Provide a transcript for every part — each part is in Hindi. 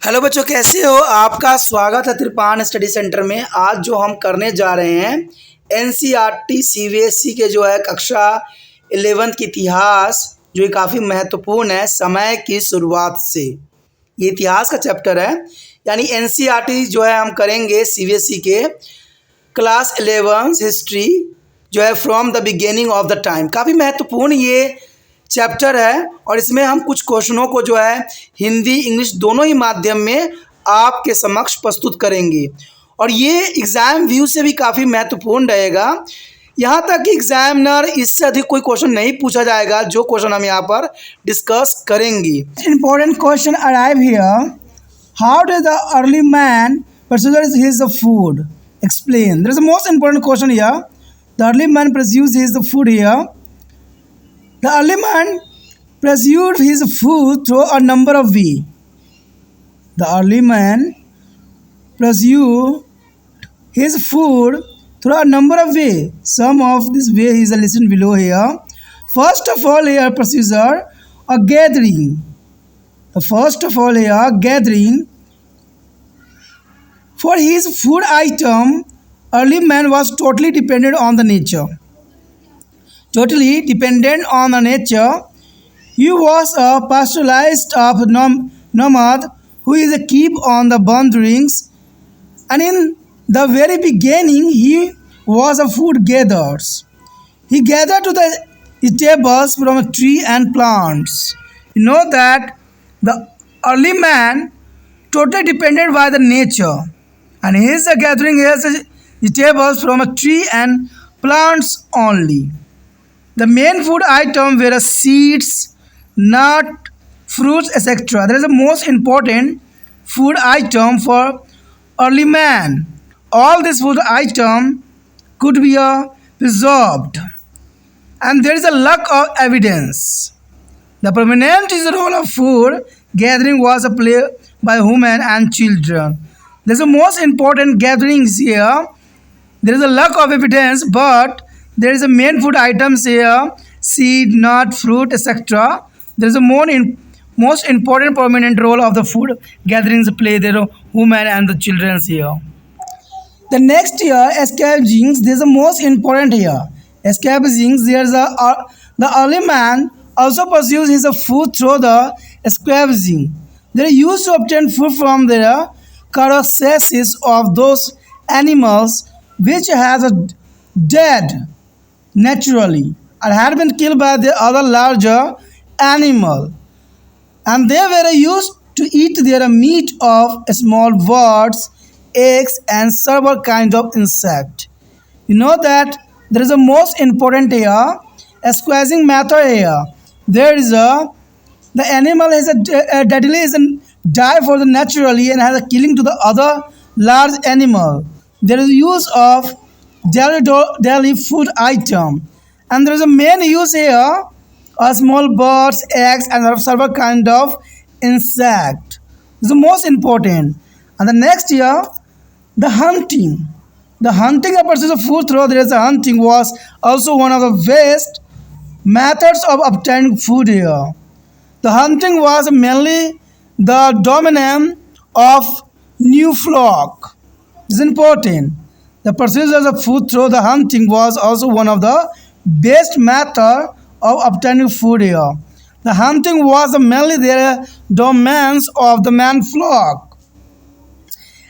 हेलो बच्चों, कैसे हो? आपका स्वागत है त्रिपान स्टडी सेंटर में। आज जो हम करने जा रहे हैं एनसीईआरटी सीबीएसई के जो है कक्षा 11th की इतिहास, जो ये काफ़ी महत्वपूर्ण है समय की शुरुआत से। ये इतिहास का चैप्टर है, यानी एनसीईआरटी जो है हम करेंगे सीबीएसई के क्लास 11 हिस्ट्री जो है from the beginning of the time. काफ़ी महत्वपूर्ण ये चैप्टर है और इसमें हम कुछ क्वेश्चनों को जो है हिंदी इंग्लिश दोनों ही माध्यम में आपके समक्ष प्रस्तुत करेंगे और ये एग्ज़ाम व्यू से भी काफ़ी महत्वपूर्ण रहेगा। यहाँ तक कि एग्जामिनर इससे अधिक कोई क्वेश्चन नहीं पूछा जाएगा जो क्वेश्चन हम यहाँ पर डिस्कस करेंगे। Important question arrive here. How did the early man pursued his food? Explain. There is a most important question here. The early man pursues his food here. The early man pursued his food through a number of ways. The early man pursued his food through a number of ways. Some of these ways is listed below here. First of all, here procedure a gathering. The first of all here gathering. For his food item, early man was totally dependent on the nature. Totally dependent on the nature. He was a pastoralist of nomad who is a keep on the boundaries, and in the very beginning he was a food gatherer. He gathered to the eatables from a tree and plants. You know that the early man totally dependent by the nature, and his gathering his eatables from a tree and plants only. The main food item were seeds, nut, fruits, etc. That is the most important food item for early man. All these food item could be preserved, and there is a lack of evidence. The prominent role of food gathering was a play by women and children. There is the most important gatherings here. There is a lack of evidence, but there is a main food items here: seed, nut, fruit, etc. There is a most important prominent role of the food gatherings play their women and the children here. The next here, scavengings. There is the most important here. Scavengings. There is the early man also pursues his food through the scavenging. They used to obtain food from the carcasses of those animals which has a dead naturally and had been killed by the other larger animal, and they were used to eat their meat of small birds, eggs, and several kinds of insect. You know that there is a most important here, a squeezing method here. There is the animal is a deadly is a die for the naturally and has a killing to the other large animal. There is use of daily food item, and there is a main use here small birds, eggs, and several kind of insect. This is the most important. And the next here, the hunting. The hunting a pursuit of food through there is a hunting was also one of the best methods of obtaining food here. The hunting was mainly the dominant of new flock. This is important. The pursuit of food through the hunting was also one of the best method of obtaining food here. The hunting was mainly the dominance of the man flock,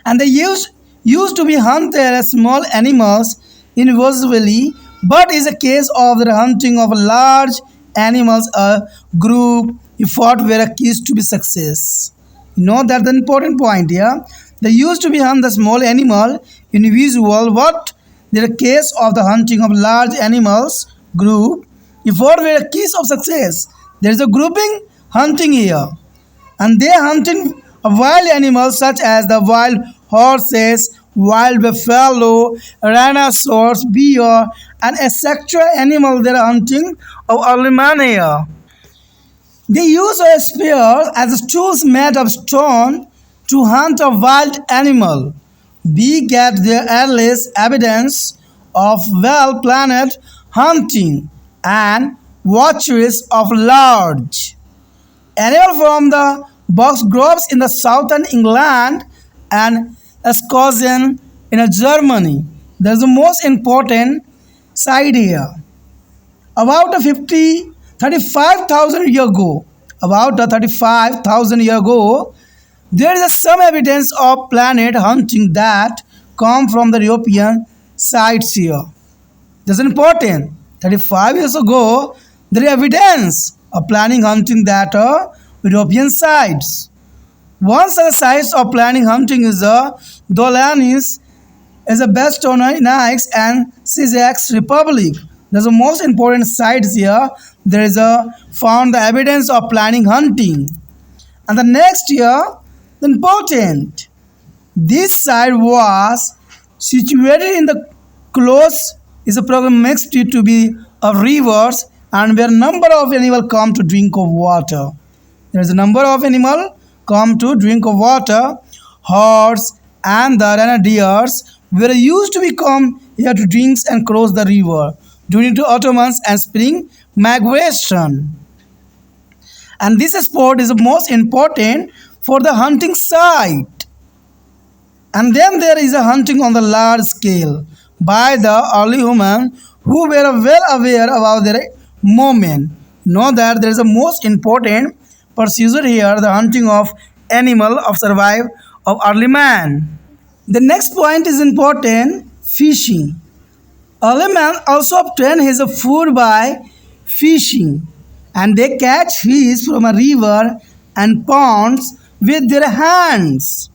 and they used to be hunted small animals individually, but is a case of the hunting of large animals, a group effort were a keys to be success. You know that's the important point here. They used to be hunt the small animal individual, but the case of the hunting of large animals group effort were a keys of success. There is a grouping hunting here, and they hunting wild animals such as the wild horses, wild buffalo, rhinoceros, bear, and etc. animal they are hunting of early man here. They use a spear as tools made of stone to hunt a wild animal. We get the earliest evidence of well-planned hunting and watcheries of large animal from the box groves in the southern England and Scotland in Germany. That's the most important side here. About 35,000 years ago, there is some evidence of planet hunting that come from the European sites here. That's important. 35 years ago, there is evidence of planning hunting that are European sites. One such site of planning hunting is the Dolanis, is the Bastonia and Sussex Republic. There's the most important sites here. There is found the evidence of planning hunting. And the next year, the important. This site was situated in the close is a program mixed to be of rivers and where number of animals come to drink of water. There is a number of animals come to drink of water. Horse and the renadiers were used to become here to drink and cross the river during the autumns and spring migration. And this sport is the most important for the hunting site. And then there is a hunting on the large scale by the early humans who were well aware about their movement. Know that there is a most important procedure here, the hunting of animal of survive of early man. The next point is important, fishing. Early man also obtain his food by fishing, and they catch fish from a river and ponds with their hands.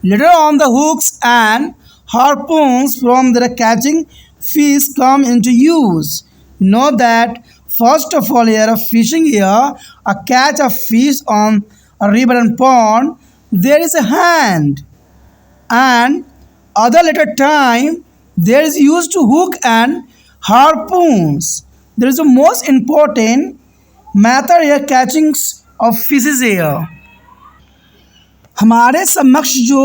Later on, the hooks and harpoons from their catching fish come into use. Know that first of all here, fishing here, a catch of fish on a river and pond, there is a hand, and other later time there is used to hook and harpoons. There is the most important method here, catching of fishes here. हमारे समक्ष जो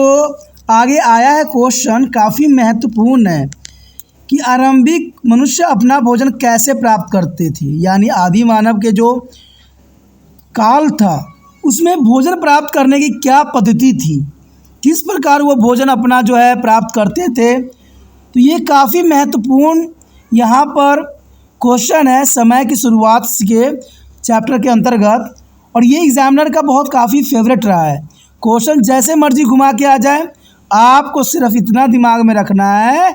आगे आया है क्वेश्चन काफ़ी महत्वपूर्ण है कि आरंभिक मनुष्य अपना भोजन कैसे प्राप्त करते थे, यानी आदि मानव के जो काल था उसमें भोजन प्राप्त करने की क्या पद्धति थी, किस प्रकार वो भोजन अपना जो है प्राप्त करते थे। तो ये काफ़ी महत्वपूर्ण यहाँ पर क्वेश्चन है समय की शुरुआत के चैप्टर के अंतर्गत, और ये एग्जामिनर का बहुत काफ़ी फेवरेट रहा है। क्वेश्चन जैसे मर्जी घुमा के आ जाए, आपको सिर्फ इतना दिमाग में रखना है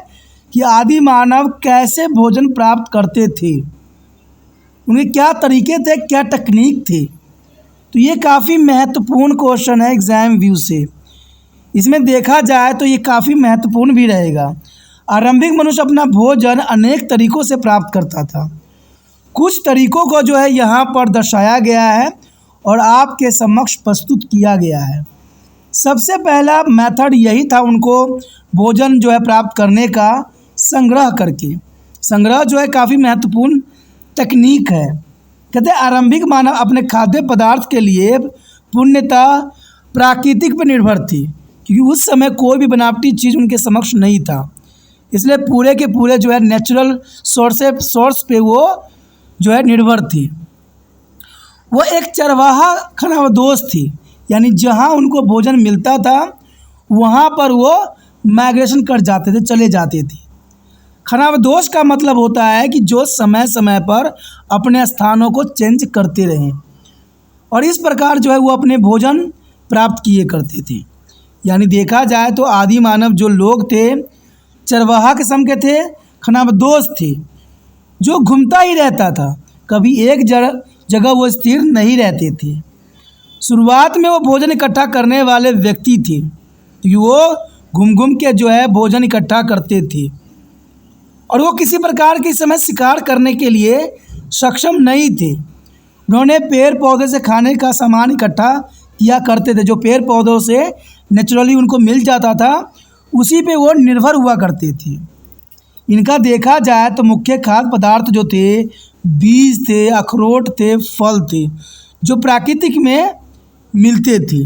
कि आदि मानव कैसे भोजन प्राप्त करते थे, उनके क्या तरीके थे, क्या टेक्निक थे। तो ये काफ़ी महत्वपूर्ण क्वेश्चन है एग्ज़ाम व्यू से। इसमें देखा जाए तो ये काफ़ी महत्वपूर्ण भी रहेगा। आरंभिक मनुष्य अपना भोजन अनेक तरीक़ों से प्राप्त करता था। कुछ तरीक़ों को जो है यहाँ पर दर्शाया गया है और आपके समक्ष प्रस्तुत किया गया है। सबसे पहला मेथड यही था उनको भोजन जो है प्राप्त करने का, संग्रह करके। संग्रह जो है काफ़ी महत्वपूर्ण तकनीक है। कहते हैं आरंभिक मानव अपने खाद्य पदार्थ के लिए पूर्णतः प्राकृतिक पर निर्भर थी, क्योंकि उस समय कोई भी बनावटी चीज़ उनके समक्ष नहीं था, इसलिए पूरे के पूरे जो है नेचुरल सोर्स पे वो जो है निर्भर थी। वो एक चरवाहा खानाबदोश थी, यानी जहाँ उनको भोजन मिलता था वहाँ पर वो माइग्रेशन कर जाते थे, चले जाते थे। खानाबदोश का मतलब होता है कि जो समय समय पर अपने स्थानों को चेंज करते रहें, और इस प्रकार जो है वो अपने भोजन प्राप्त किए करते थे। यानी देखा जाए तो आदि मानव जो लोग थे चरवाहा किस्म के थे, खानाबदोश थे, जो घूमता ही रहता था, कभी एक जगह वो स्थिर नहीं रहते थे। शुरुआत में वो भोजन इकट्ठा करने वाले व्यक्ति थे, क्योंकि वो घूम घूम के जो है भोजन इकट्ठा करते थे, और वो किसी प्रकार के समय शिकार करने के लिए सक्षम नहीं थे। उन्होंने पेड़ पौधे से खाने का सामान इकट्ठा किया करते थे, जो पेड़ पौधों से नेचुरली उनको मिल जाता था उसी पे वो निर्भर हुआ करते थे। इनका देखा जाए तो मुख्य खाद्य पदार्थ जो थे बीज थे, अखरोट थे, फल थे, जो प्राकृतिक में मिलते थे।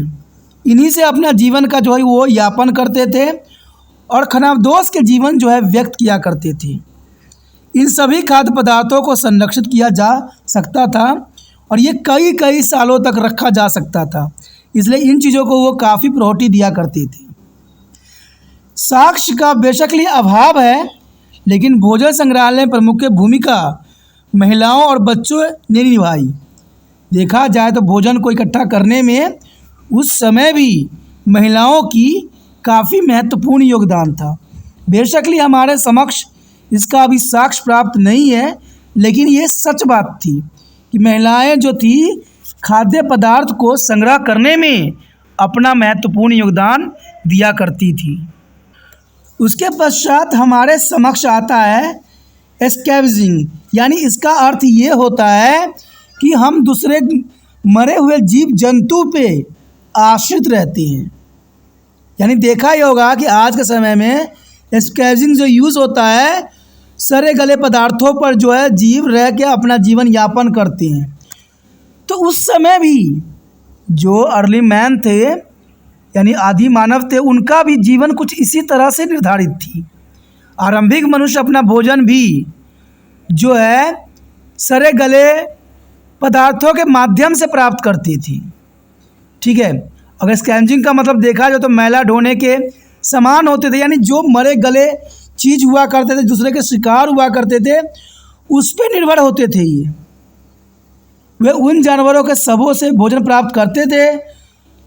इन्हीं से अपना जीवन का जो है वो यापन करते थे और खानाबदोश के जीवन जो है व्यक्त किया करते थे। इन सभी खाद्य पदार्थों को संरक्षित किया जा सकता था और ये कई कई सालों तक रखा जा सकता था। इसलिए इन चीज़ों को वो काफ़ी प्रायोरिटी दिया करते थे। साक्ष्य का बेशकली अभाव है, लेकिन भोजन संग्रहालय में प्रमुख भूमिका महिलाओं और बच्चों ने निभाई। देखा जाए तो भोजन को इकट्ठा करने में उस समय भी महिलाओं की काफ़ी महत्वपूर्ण योगदान था। बेशकली हमारे समक्ष इसका अभी साक्ष्य प्राप्त नहीं है, लेकिन ये सच बात थी कि महिलाएं जो थी खाद्य पदार्थ को संग्रह करने में अपना महत्वपूर्ण योगदान दिया करती थी। उसके पश्चात हमारे समक्ष आता है स्कैवेंजिंग, यानी इसका अर्थ ये होता है कि हम दूसरे मरे हुए जीव जंतु पे आश्रित रहते हैं। यानी देखा ही होगा कि आज के समय में स्कैवेंजिंग जो यूज़ होता है, सड़े गले पदार्थों पर जो है जीव रह के अपना जीवन यापन करते हैं। तो उस समय भी जो अर्ली मैन थे, यानी आदि मानव थे, उनका भी जीवन कुछ इसी तरह से निर्धारित थी। आरंभिक मनुष्य अपना भोजन भी जो है सड़े गले पदार्थों के माध्यम से प्राप्त करती थी। ठीक है, अगर स्कैवेंजिंग का मतलब देखा जाए तो मैला ढोने के समान होते थे, यानी जो मरे गले चीज़ हुआ करते थे, दूसरे के शिकार हुआ करते थे, उस पर निर्भर होते थे। ये वे उन जानवरों के शवों से भोजन प्राप्त करते थे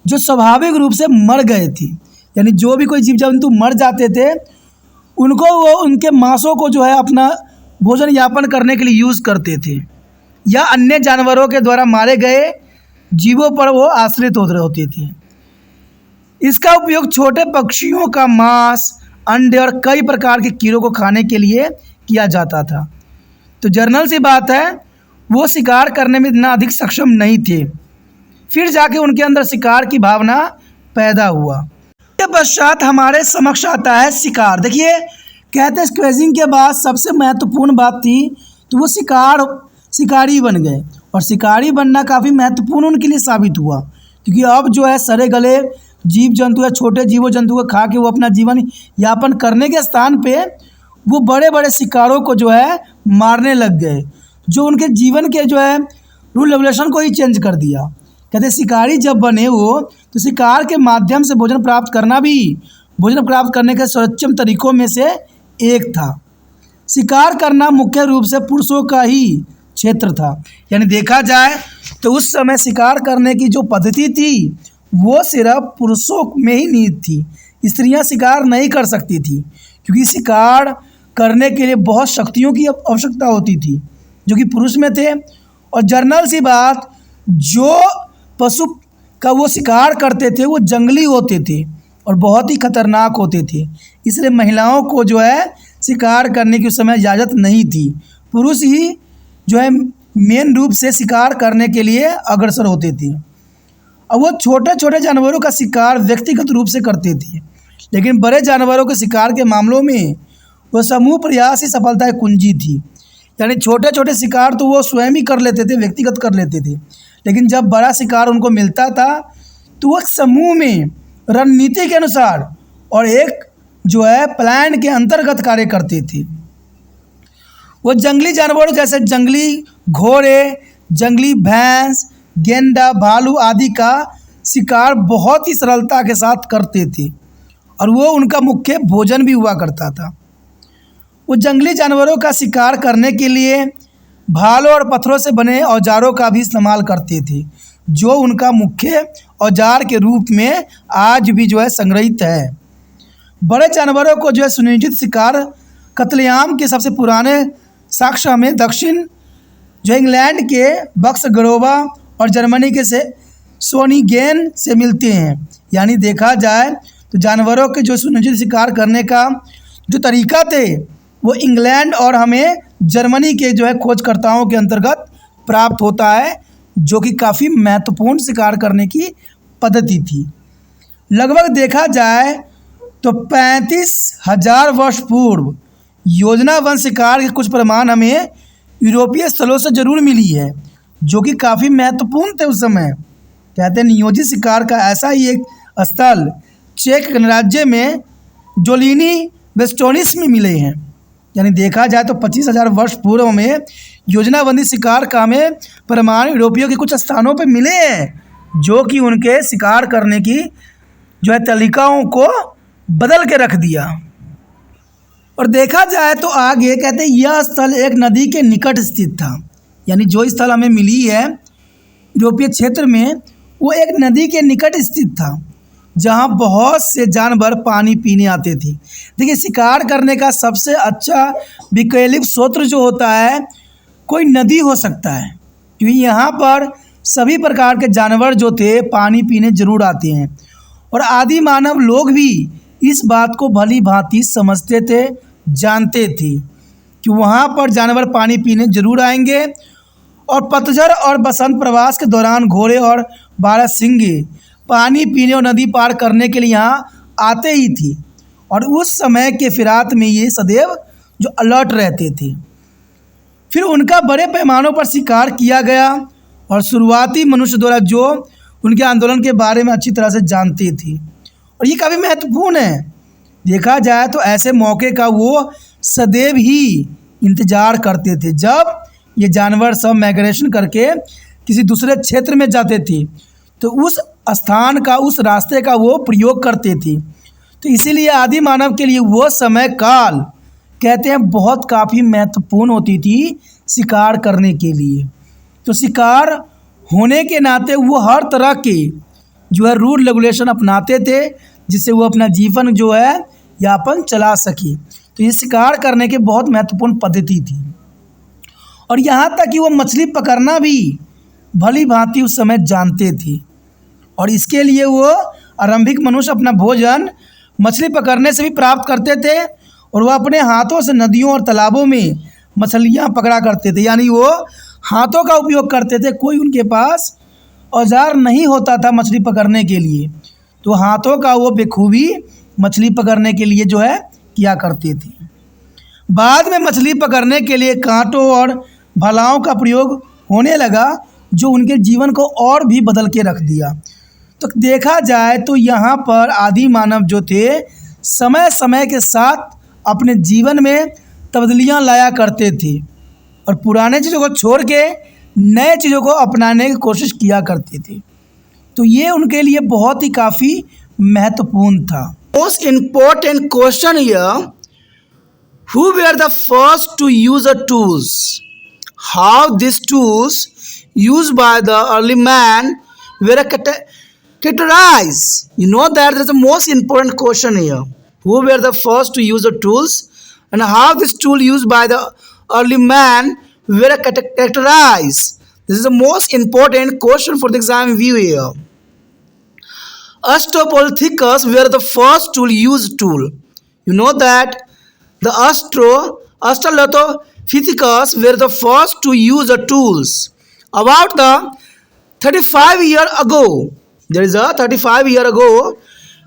जो स्वाभाविक रूप से मर गए थे। यानी जो भी कोई जीव जंतु मर जाते थे, उनको वो उनके मांसों को जो है अपना भोजन यापन करने के लिए यूज़ करते थे, या अन्य जानवरों के द्वारा मारे गए जीवों पर वो आश्रित होते थे। इसका उपयोग छोटे पक्षियों का मांस, अंडे और कई प्रकार के कीड़ों को खाने के लिए किया जाता था। तो जर्नल सी बात है, वो शिकार करने में इतना अधिक सक्षम नहीं थे, फिर जाके उनके अंदर शिकार की भावना पैदा हुआ। इसके पश्चात हमारे समक्ष आता है शिकार। देखिए, कहते हैं स्क्वेजिंग के बाद सबसे महत्वपूर्ण बात थी तो वो शिकारी बन गए, और शिकारी बनना काफ़ी महत्वपूर्ण उनके लिए साबित हुआ, क्योंकि अब जो है सड़े गले जीव जंतु या छोटे जीवों जंतु को खा के वो अपना जीवन यापन करने के स्थान पे वो बड़े बड़े शिकारों को जो है मारने लग गए, जो उनके जीवन के जो है रूल रेगुलेशन को ही चेंज कर दिया। कहते शिकारी जब बने वो, तो शिकार के माध्यम से भोजन प्राप्त करना भी भोजन प्राप्त करने के सर्वोत्तम तरीकों में से एक था। शिकार करना मुख्य रूप से पुरुषों का ही क्षेत्र था। यानी देखा जाए तो उस समय शिकार करने की जो पद्धति थी वो सिर्फ पुरुषों में ही निहित थी। स्त्रियां शिकार नहीं कर सकती थी, क्योंकि शिकार करने के लिए बहुत शक्तियों की आवश्यकता होती थी जो कि पुरुष में थे। और जर्नल सी बात, जो पशु का वो शिकार करते थे वो जंगली होते थे और बहुत ही खतरनाक होते थे, इसलिए महिलाओं को जो है शिकार करने की उस समय इजाज़त नहीं थी। पुरुष ही जो है मेन रूप से शिकार करने के लिए अग्रसर होते थे। अब वो छोटे छोटे जानवरों का शिकार व्यक्तिगत रूप से करते थे, लेकिन बड़े जानवरों के शिकार के मामलों में वो समूह प्रयास ही सफलता की कुंजी थी। यानी छोटे छोटे शिकार तो वो स्वयं ही कर लेते थे, व्यक्तिगत कर लेते थे, लेकिन जब बड़ा शिकार उनको मिलता था तो वो समूह में रणनीति के अनुसार और एक जो है प्लान के अंतर्गत कार्य करते थे। वो जंगली जानवरों जैसे जंगली घोड़े, जंगली भैंस, गेंडा, भालू आदि का शिकार बहुत ही सरलता के साथ करते थे, और वो उनका मुख्य भोजन भी हुआ करता था। वो जंगली जानवरों का शिकार करने के लिए भालों और पत्थरों से बने औजारों का भी इस्तेमाल करते थे, जो उनका मुख्य औजार के रूप में आज भी जो है संग्रहित है। बड़े जानवरों को जो है सुनियोजित शिकार कत्लेआम के सबसे पुराने साक्ष्य हमें दक्षिण जो इंग्लैंड के बक्सगरोवा और जर्मनी के से सोनिगेन से मिलते हैं। यानी देखा जाए तो जानवरों के जो सुनियोजित शिकार करने का जो तरीका थे वो इंग्लैंड और हमें जर्मनी के जो है खोजकर्ताओं के अंतर्गत प्राप्त होता है, जो कि काफ़ी महत्वपूर्ण शिकार करने की पद्धति थी। लगभग देखा जाए तो 35,000 वर्ष पूर्व योजनाबद्ध शिकार के कुछ प्रमाण हमें यूरोपीय स्थलों से जरूर मिली है, जो कि काफ़ी महत्वपूर्ण थे उस समय। कहते हैं नियोजित शिकार का ऐसा ही एक स्थल चेक गणराज्य में जोलिनी वेस्टोनिस में मिले हैं। यानी देखा जाए तो 25,000 वर्ष पूर्व में योजनाबंदी शिकार का हमें प्रमाण यूरोपियों के कुछ स्थानों पर मिले हैं, जो कि उनके शिकार करने की जो है तरीकाओं को बदल के रख दिया। और देखा जाए तो आगे कहते हैं यह स्थल एक नदी के निकट स्थित था, यानी जो स्थल हमें मिली है यूरोपीय क्षेत्र में वो एक नदी के निकट स्थित था जहाँ बहुत से जानवर पानी पीने आते थे। देखिए, शिकार करने का सबसे अच्छा वैकल्पिक स्रोत जो होता है कोई नदी हो सकता है, क्योंकि यहाँ पर सभी प्रकार के जानवर जो थे पानी पीने जरूर आते हैं। और आदि मानव लोग भी इस बात को भली भांति समझते थे, जानते थे कि वहाँ पर जानवर पानी पीने जरूर आएंगे। और पतझड़ और बसंत प्रवास के दौरान घोड़े और बारहसिंगे पानी पीने और नदी पार करने के लिए यहाँ आते ही थी। और उस समय के फिरात में ये सदैव जो अलर्ट रहते थे। फिर उनका बड़े पैमानों पर शिकार किया गया और शुरुआती मनुष्य द्वारा जो उनके आंदोलन के बारे में अच्छी तरह से जानते थे। और ये काफ़ी महत्वपूर्ण है, देखा जाए तो ऐसे मौके का वो सदैव ही इंतज़ार करते थे जब ये जानवर सब माइग्रेशन करके किसी दूसरे क्षेत्र में जाते थे, तो उस स्थान का उस रास्ते का वो प्रयोग करते थे। तो इसीलिए आदि मानव के लिए वो समय काल कहते हैं बहुत काफ़ी महत्वपूर्ण होती थी शिकार करने के लिए। तो शिकार होने के नाते वो हर तरह के जो है रूल रेगुलेशन अपनाते थे जिससे वो अपना जीवन जो है यापन चला सके। तो ये शिकार करने की बहुत महत्वपूर्ण पद्धति थी। और यहाँ तक कि वो मछली पकड़ना भी भली भांति उस समय जानते थे। और इसके लिए वो आरंभिक मनुष्य अपना भोजन मछली पकड़ने से भी प्राप्त करते थे और वह अपने हाथों से नदियों और तालाबों में मछलियाँ पकड़ा करते थे, यानी वो हाथों का उपयोग करते थे। कोई उनके पास औजार नहीं होता था मछली पकड़ने के लिए, तो हाथों का वो बेखूबी मछली पकड़ने के लिए जो है किया करते थे। बाद में मछली पकड़ने के लिए कांटों और भालाओं का प्रयोग होने लगा जो उनके जीवन को और भी बदल के रख दिया। तो देखा जाए तो यहाँ पर आदि मानव जो थे समय समय के साथ अपने जीवन में तब्दीलियाँ लाया करते थे और पुराने चीज़ों को छोड़ के नए चीज़ों को अपनाने की कोशिश किया करते थे। तो ये उनके लिए बहुत ही काफ़ी महत्वपूर्ण था। Most important question here, who were the first to use the tools? How these tools used by the early man were categorized? You know that is the most important question here. Who were the first to use the tools and how this tool used by the early man were categorized? This is the most important question for the exam view here. Australopithecus were the first to use tool. You know that the Australopithecus were the first to use the tools. About the 35 years ago, there is a 35 years ago,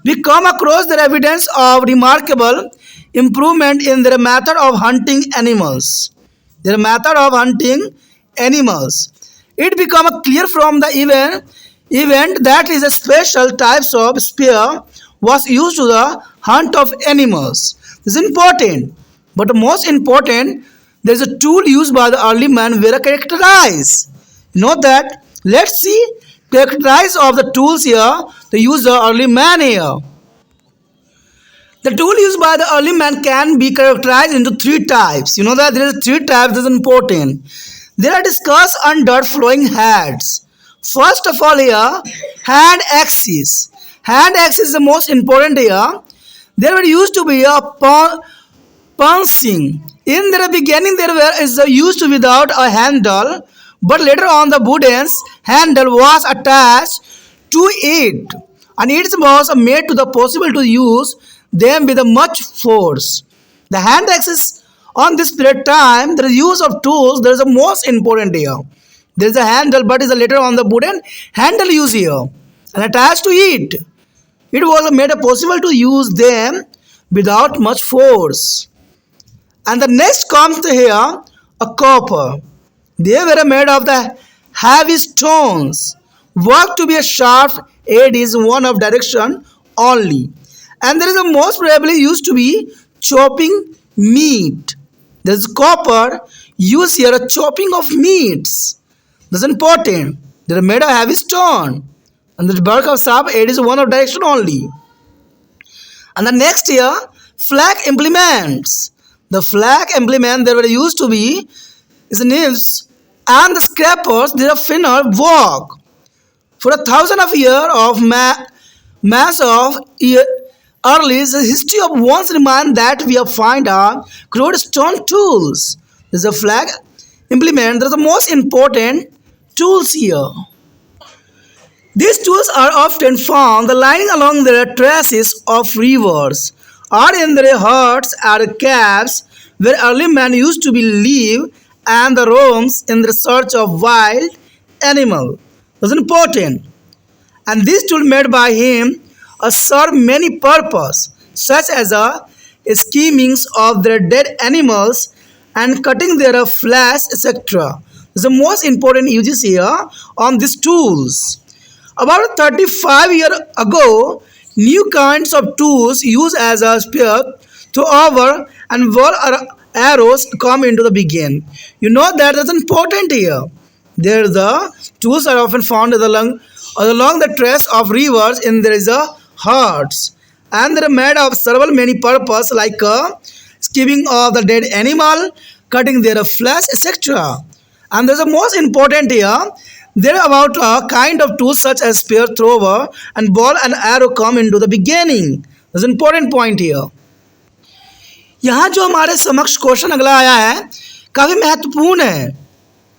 we come across the evidence of remarkable improvement in their method of hunting animals. Their method of hunting animals. It became clear from the event that is a special types of spear was used to the hunt of animals. This is important, but most important, there is a tool used by the early man were characterized. You know that. Let's see characterize of the tools here. They use the early man here. The tool used by the early man can be characterized into three types. You know that there is three types. This is important. They are discussed under following heads. First of all here, hand axes. Hand axes is the most important here. They were used to be a punching. In the beginning, there is used to without a handle, but later on the wooden handle was attached to it, and it was made to the possible to use them with a much force. The hand axes on this period time, the use of tools, there is the most important here. There is a handle, but is a later on the wooden handle used here and attached to it. It was made possible to use them without much force. And the next comes here a copper. They were made of the heavy stones. Work to be a sharp aid is one of direction only. And there is a most probably used to be chopping meat. There is copper used here a chopping of meats. That's important. They are made of heavy stone. And the work of sharp edge is one of direction only. And the next here, flag implements. The flag implement that were used to be is the nails and the scrapers. They are thinner work. For 1,000 of years of mass of early history of once remind that we have find our crude stone tools. This is a flag implement. That is the most important tools here. These tools are often found lying along the traces of rivers or in their huts or caves where early man used to live and the roams in the search of wild animal. That's important. And this tool made by him serve many purpose such as scheming of their dead animals and cutting their flesh, etc. The most important uses here on these tools. About 35 years ago, new kinds of tools used as a spear, thrower, and bow arrows come into the beginning. You know that is important here. There the tools are often found along the trace of rivers in there is a huts, and they are made of several many purpose like skimming of the dead animal, cutting their flesh, etc. And there's a most important here. There are about a kind of tools such as spear, thrower, and ball and arrow come into the beginning. There's an important point here. यहाँ जो हमारे समक्ष क्वेश्चन अगला आया है काफ़ी महत्वपूर्ण है।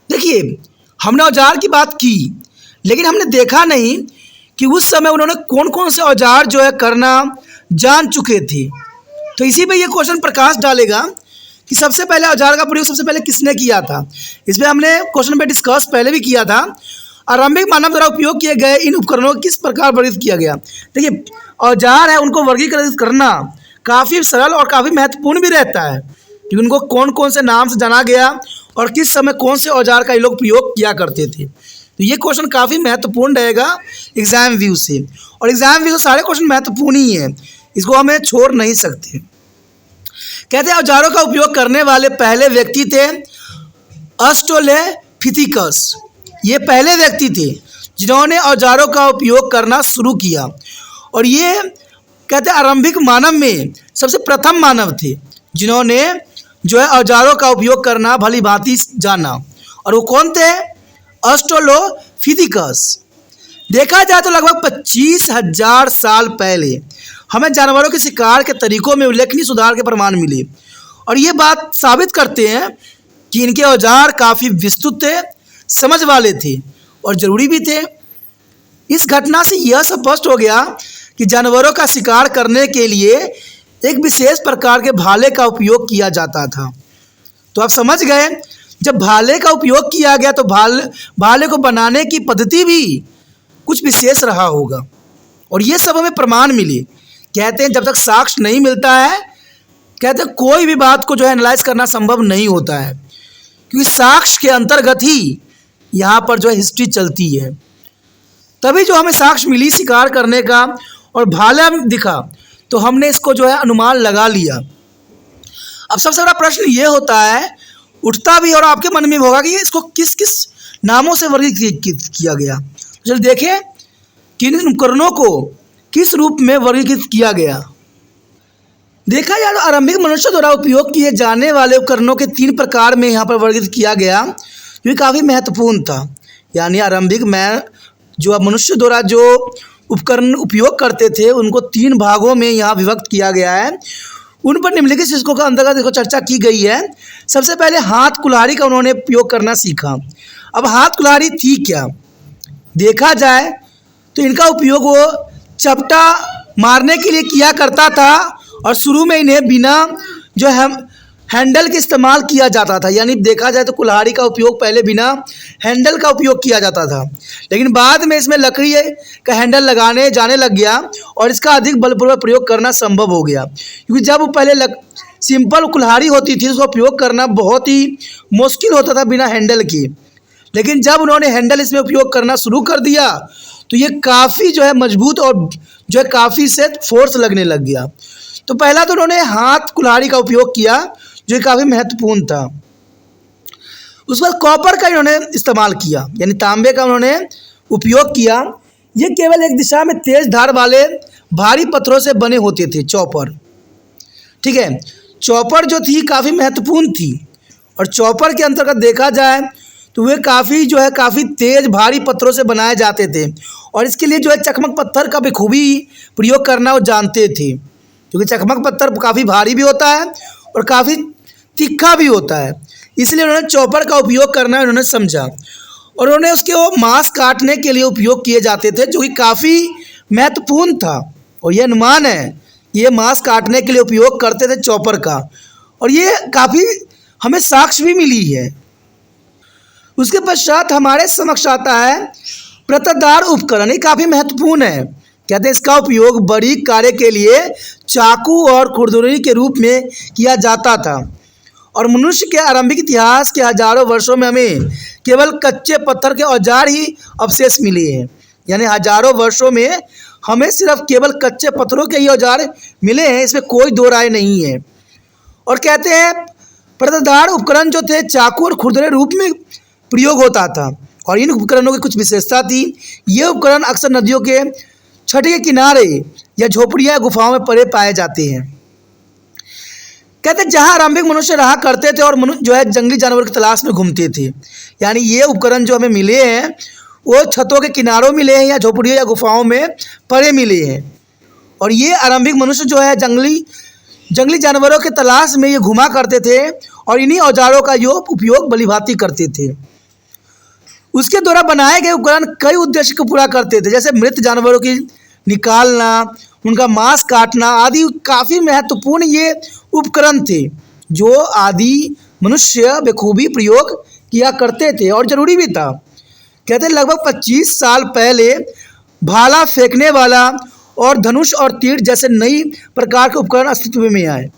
देखिए, हमने औजार की बात की, लेकिन हमने देखा नहीं कि उस समय उन्होंने कौन कौन से औजार जो है करना जान चुके थे। तो इसी पे ये क्वेश्चन प्रकाश डालेगा कि सबसे पहले औजार का प्रयोग सबसे पहले किसने किया था। इस पर हमने क्वेश्चन पे डिस्कस पहले भी किया था। आरंभिक मानव द्वारा उपयोग किए गए इन उपकरणों को किस प्रकार वर्गीकृत किया गया। देखिए, औजार है उनको वर्गीकृत करना काफ़ी सरल और काफ़ी महत्वपूर्ण भी रहता है कि उनको कौन कौन से नाम से जाना गया और किस समय कौन से औजार का ये लोग प्रयोग किया करते थे। तो ये क्वेश्चन काफ़ी महत्वपूर्ण रहेगा एग्जाम व्यू से, और एग्जाम व्यू से सारे क्वेश्चन महत्वपूर्ण ही हैं, इसको हमें छोड़ नहीं सकते। कहते हैं औजारों का उपयोग करने वाले पहले व्यक्ति थे ऑस्ट्रेलोपिथेकस। ये पहले व्यक्ति थे जिन्होंने औजारों का उपयोग करना शुरू किया, और ये कहते हैं आरंभिक मानव में सबसे प्रथम मानव थे जिन्होंने जो है औजारों का उपयोग करना भली भांति जाना। और वो कौन थे? ऑस्ट्रेलोपिथेकस। देखा जाए तो लगभग 25,000 साल पहले हमें जानवरों के शिकार के तरीकों में उल्लेखनीय सुधार के प्रमाण मिले, और ये बात साबित करते हैं कि इनके औजार काफ़ी विस्तृत थे, समझ वाले थे और ज़रूरी भी थे। इस घटना से यह स्पष्ट हो गया कि जानवरों का शिकार करने के लिए एक विशेष प्रकार के भाले का उपयोग किया जाता था। तो आप समझ गए, जब भाले का उपयोग किया गया तो भाले को बनाने की पद्धति भी कुछ विशेष रहा होगा, और ये सब हमें प्रमाण मिले। कहते हैं जब तक साक्ष्य नहीं मिलता है, कहते हैं कोई भी बात को जो है एनालाइज करना संभव नहीं होता है, क्योंकि साक्ष्य के अंतर्गत ही यहाँ पर जो है हिस्ट्री चलती है। तभी जो हमें साक्ष्य मिली शिकार करने का और भाला दिखा तो हमने इसको जो है अनुमान लगा लिया। अब सबसे बड़ा प्रश्न ये होता है, उठता भी और आपके मन में होगा कि इसको किस किस नामों से वर्गीकृत किया गया। चलिए देखें कि इन उपकरणों को किस रूप में वर्गीकृत किया गया। देखा जाए तो आरंभिक मनुष्य द्वारा उपयोग किए जाने वाले उपकरणों के 3 प्रकार में यहाँ पर वर्गीकृत किया गया, जो काफ़ी महत्वपूर्ण था। यानी आरंभिक में जो मनुष्य द्वारा जो उपकरण उपयोग करते थे उनको 3 भागों में यहाँ विभक्त किया गया है। उन पर निम्नलिखित शीर्षकों का अंतर्गत देखो चर्चा की गई है। सबसे पहले हाथ कुल्हाड़ी का उन्होंने उपयोग करना सीखा। अब हाथ कुल्हाड़ी थी क्या? देखा जाए तो इनका उपयोग वो चपटा मारने के लिए किया करता था, और शुरू में इन्हें बिना जो है हैंडल के इस्तेमाल किया जाता था। यानी देखा जाए तो कुल्हाड़ी का उपयोग पहले बिना हैंडल का उपयोग किया जाता था, लेकिन बाद में इसमें लकड़ी का हैंडल लगाने जाने लग गया और इसका अधिक बलपूर्वक प्रयोग करना संभव हो गया। क्योंकि जब वो पहले सिंपल कुल्हाड़ी होती थी उसका उपयोग करना बहुत ही मुश्किल होता था बिना हैंडल के, लेकिन जब उन्होंने हैंडल इसमें उपयोग करना शुरू कर दिया तो ये काफ़ी जो है मजबूत और जो है काफ़ी से फोर्स लगने लग गया। तो पहला तो उन्होंने हाथ कुल्हाड़ी का उपयोग किया, जो काफ़ी महत्वपूर्ण था। उसके बाद कॉपर का इन्होंने इस्तेमाल किया, यानी तांबे का उन्होंने उपयोग किया। ये केवल एक दिशा में तेज धार वाले भारी पत्थरों से बने होते थे चॉपर। ठीक है, चॉपर जो थी काफ़ी महत्वपूर्ण थी, और चॉपर के अंतर्गत देखा जाए तो वे काफ़ी तेज भारी पत्थरों से बनाए जाते थे, और इसके लिए चकमक पत्थर का बखूबी प्रयोग करना वो जानते थे, क्योंकि चकमक पत्थर काफ़ी भारी भी होता है और काफ़ी तीखा भी होता है। इसलिए उन्होंने चॉपर का उपयोग करना उन्होंने समझा, और उन्होंने उसके वो मांस काटने के लिए उपयोग किए जाते थे, जो कि काफ़ी महत्वपूर्ण था। और ये अनुमान है ये मांस काटने के लिए उपयोग करते थे चॉपर का, और ये काफ़ी हमें साक्ष्य भी मिली है। उसके पश्चात हमारे समक्ष आता है प्रतदार उपकरण। ये काफ़ी महत्वपूर्ण है। कहते हैं इसका उपयोग बड़ी कार्य के लिए चाकू और खुरदुरी के रूप में किया जाता था, और मनुष्य के आरंभिक इतिहास के हजारों वर्षों में हमें केवल कच्चे पत्थर के औजार ही अवशेष मिले हैं। यानी हजारों वर्षों में हमें सिर्फ केवल कच्चे पत्थरों के ही औजार मिले हैं, इसमें कोई दो राय नहीं है। और कहते हैं प्रतदार उपकरण जो थे चाकू और खुरदुरे रूप में प्रयोग होता था, और इन उपकरणों की कुछ विशेषता थी। ये उपकरण अक्सर नदियों के छठ के किनारे या झोपड़ियाँ गुफाओं में पड़े पाए जाते हैं। कहते हैं जहाँ आरंभिक मनुष्य रहा करते थे और जंगली जानवरों की तलाश में घूमते थे। यानी ये उपकरण जो हमें मिले हैं वो छतों के किनारों मिले हैं या झोपड़ियों या गुफाओं में पड़े मिले हैं, और ये आरंभिक मनुष्य जंगली जानवरों के तलाश में ये घुमा करते थे, और इन्हीं औजारों का उपयोग भलीभांति करते थे। उसके द्वारा बनाए गए उपकरण कई उद्देश्य को पूरा करते थे, जैसे मृत जानवरों की निकालना, उनका मांस काटना आदि काफ़ी महत्वपूर्ण ये उपकरण थे, जो आदि मनुष्य बखूबी प्रयोग किया करते थे और ज़रूरी भी था। कहते हैं लगभग 25 साल पहले भाला फेंकने वाला और धनुष और तीर जैसे नई प्रकार के उपकरण अस्तित्व में आए।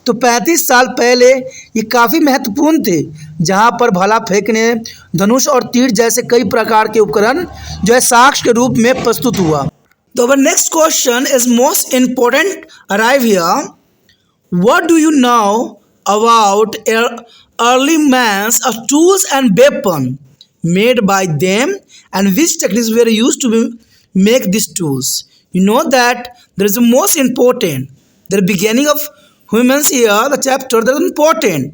तो 35 साल पहले ये काफ़ी महत्वपूर्ण थे, जहाँ पर भाला फेंकने, धनुष और तीर जैसे कई प्रकार के उपकरण साक्ष्य के रूप में प्रस्तुत हुआ। तो our next question is most important arrive here. What do you know about early man's tools and weapon made by them, and which techniques were used to make these tools? You know that there is the most important, the beginning of humans here, the chapter that is important,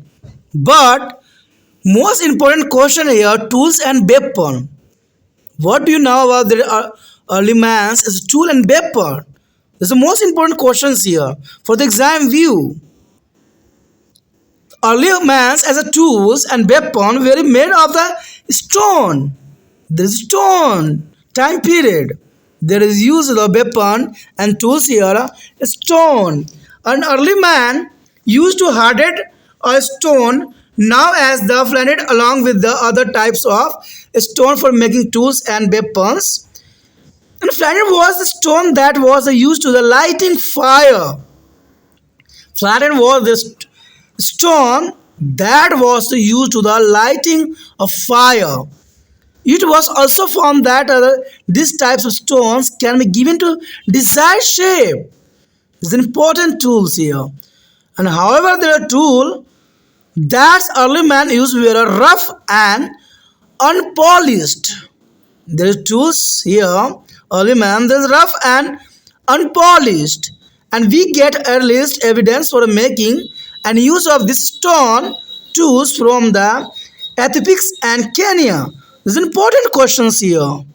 but most important question here, tools and weapon. What do you know about the early man's as a tool and weapon? This is the most important questions here for the exam view. Early man's as a tools and weapon were made of the stone. There is stone time period. There is use of the weapon and tools here, stone. An early man used to harden a stone now as the blended along with the other types of stone for making tools and weapons. And flattened was the stone that was used to the lighting fire. Flattened was the stone that was used to the lighting of fire. It was also found that these types of stones can be given to desired shape. These are important tools here. And however, there are tools that early man used were rough and unpolished. There are tools here, early man, there is rough and unpolished. And we get earliest evidence for making and use of this stone tools from the Ethiopics and Kenya. These are important questions here.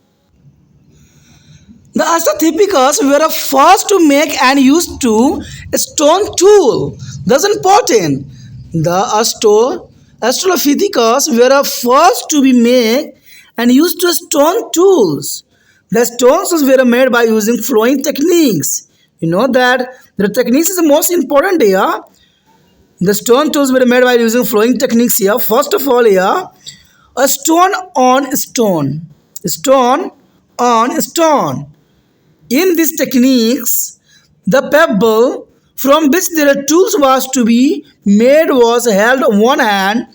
The Australopithecus were first to make and use a stone tool. That's important. The Australopithecus were first to be made and used to stone tools. The stones were made by using flowing techniques. You know that the techniques is the most important here. The stone tools were made by using flowing techniques here. First of all here, a stone on stone. Stone on stone. In these techniques, the pebble from which the tools was to be made was held on one hand,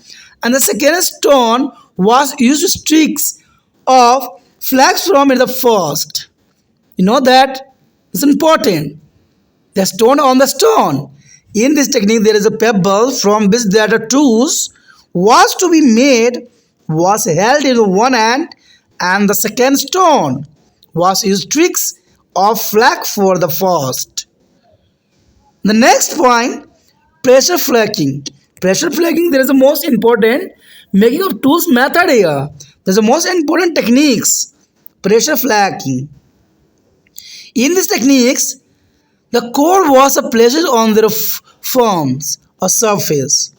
and the second stone was used streaks of flax from the first. You know that it's important. The stone on the stone. In this technique, there is a pebble from which the tools was to be made was held in one hand, and the second stone was used tricks of flag for the first. The next point, pressure flaking. Pressure flaking, there is the most important making of tools method here. There's the most important techniques. Pressure flaking. In these techniques, the core was placed on their forms or surface.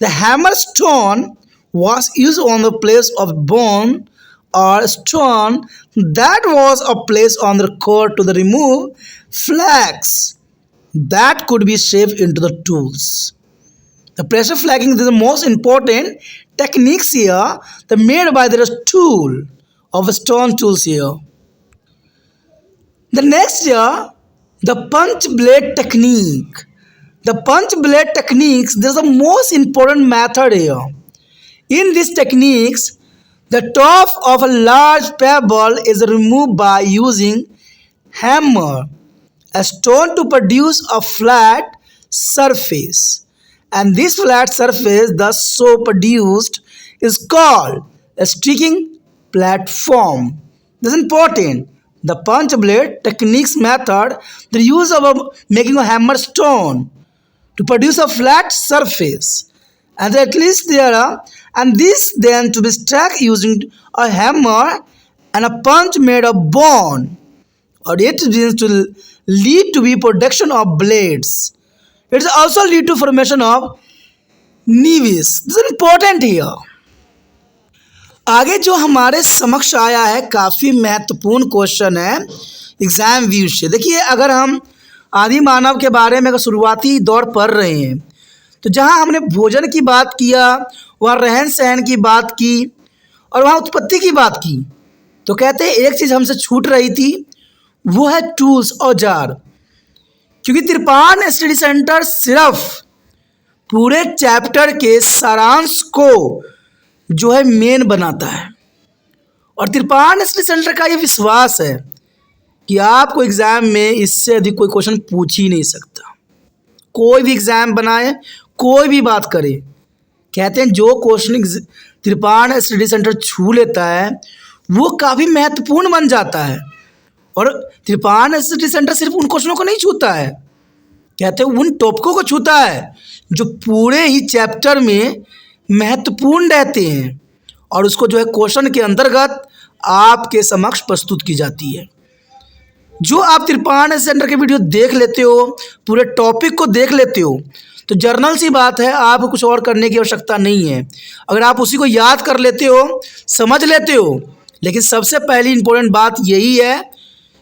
The hammer stone was used on the place of bone or stone that was placed on the core to remove flags that could be shaped into the tools. The pressure flagging is the most important techniques here. The made by the tool of stone tools here. The next here, the punch blade technique. The punch blade techniques, this is the most important method here. In these techniques, the top of a large pebble is removed by using hammer, a stone to produce a flat surface. And this flat surface thus so produced is called a sticking platform. This is important. The punch blade techniques method, the use of making a hammer stone to produce a flat surface, and at least there are, and this then to be struck using a hammer and a punch made of bone, or it means to lead to be production of blades. It also lead to formation of नीविस. This is important here. आगे जो हमारे समक्ष आया है काफ़ी महत्वपूर्ण क्वेश्चन है एग्जाम व्यू से. देखिए, अगर हम आदि मानव के बारे में अगर शुरुआती दौर पढ़ रहे हैं तो जहाँ हमने भोजन की बात किया, वहाँ रहन सहन की बात की और वहाँ उत्पत्ति की बात की, तो कहते हैं एक चीज़ हमसे छूट रही थी, वो है टूल्स, औजार. क्योंकि तिरपान स्टडी सेंटर सिर्फ पूरे चैप्टर के सारांश को जो है मेन बनाता है. और तिरपान स्टडी सेंटर का ये विश्वास है कि आपको एग्ज़ाम में इससे अधिक कोई क्वेश्चन पूछ ही नहीं सकता. कोई भी एग्ज़ाम बनाए, कोई भी बात करे, कहते हैं जो क्वेश्चन तिरपान स्टडी सेंटर छू लेता है वो काफ़ी महत्वपूर्ण बन जाता है. और तिरपान स्टडी सेंटर सिर्फ उन क्वेश्चनों को नहीं छूता है, कहते हैं उन टॉपिकों को छूता है जो पूरे ही चैप्टर में महत्वपूर्ण रहते हैं और उसको जो है क्वेश्चन के अंतर्गत आपके समक्ष प्रस्तुत की जाती है. जो आप तिरपान सेंटर के वीडियो देख लेते हो, पूरे टॉपिक को देख लेते हो, तो जर्नल सी बात है, आपको कुछ और करने की आवश्यकता नहीं है. अगर आप उसी को याद कर लेते हो, समझ लेते हो, लेकिन सबसे पहली इंपॉर्टेंट बात यही है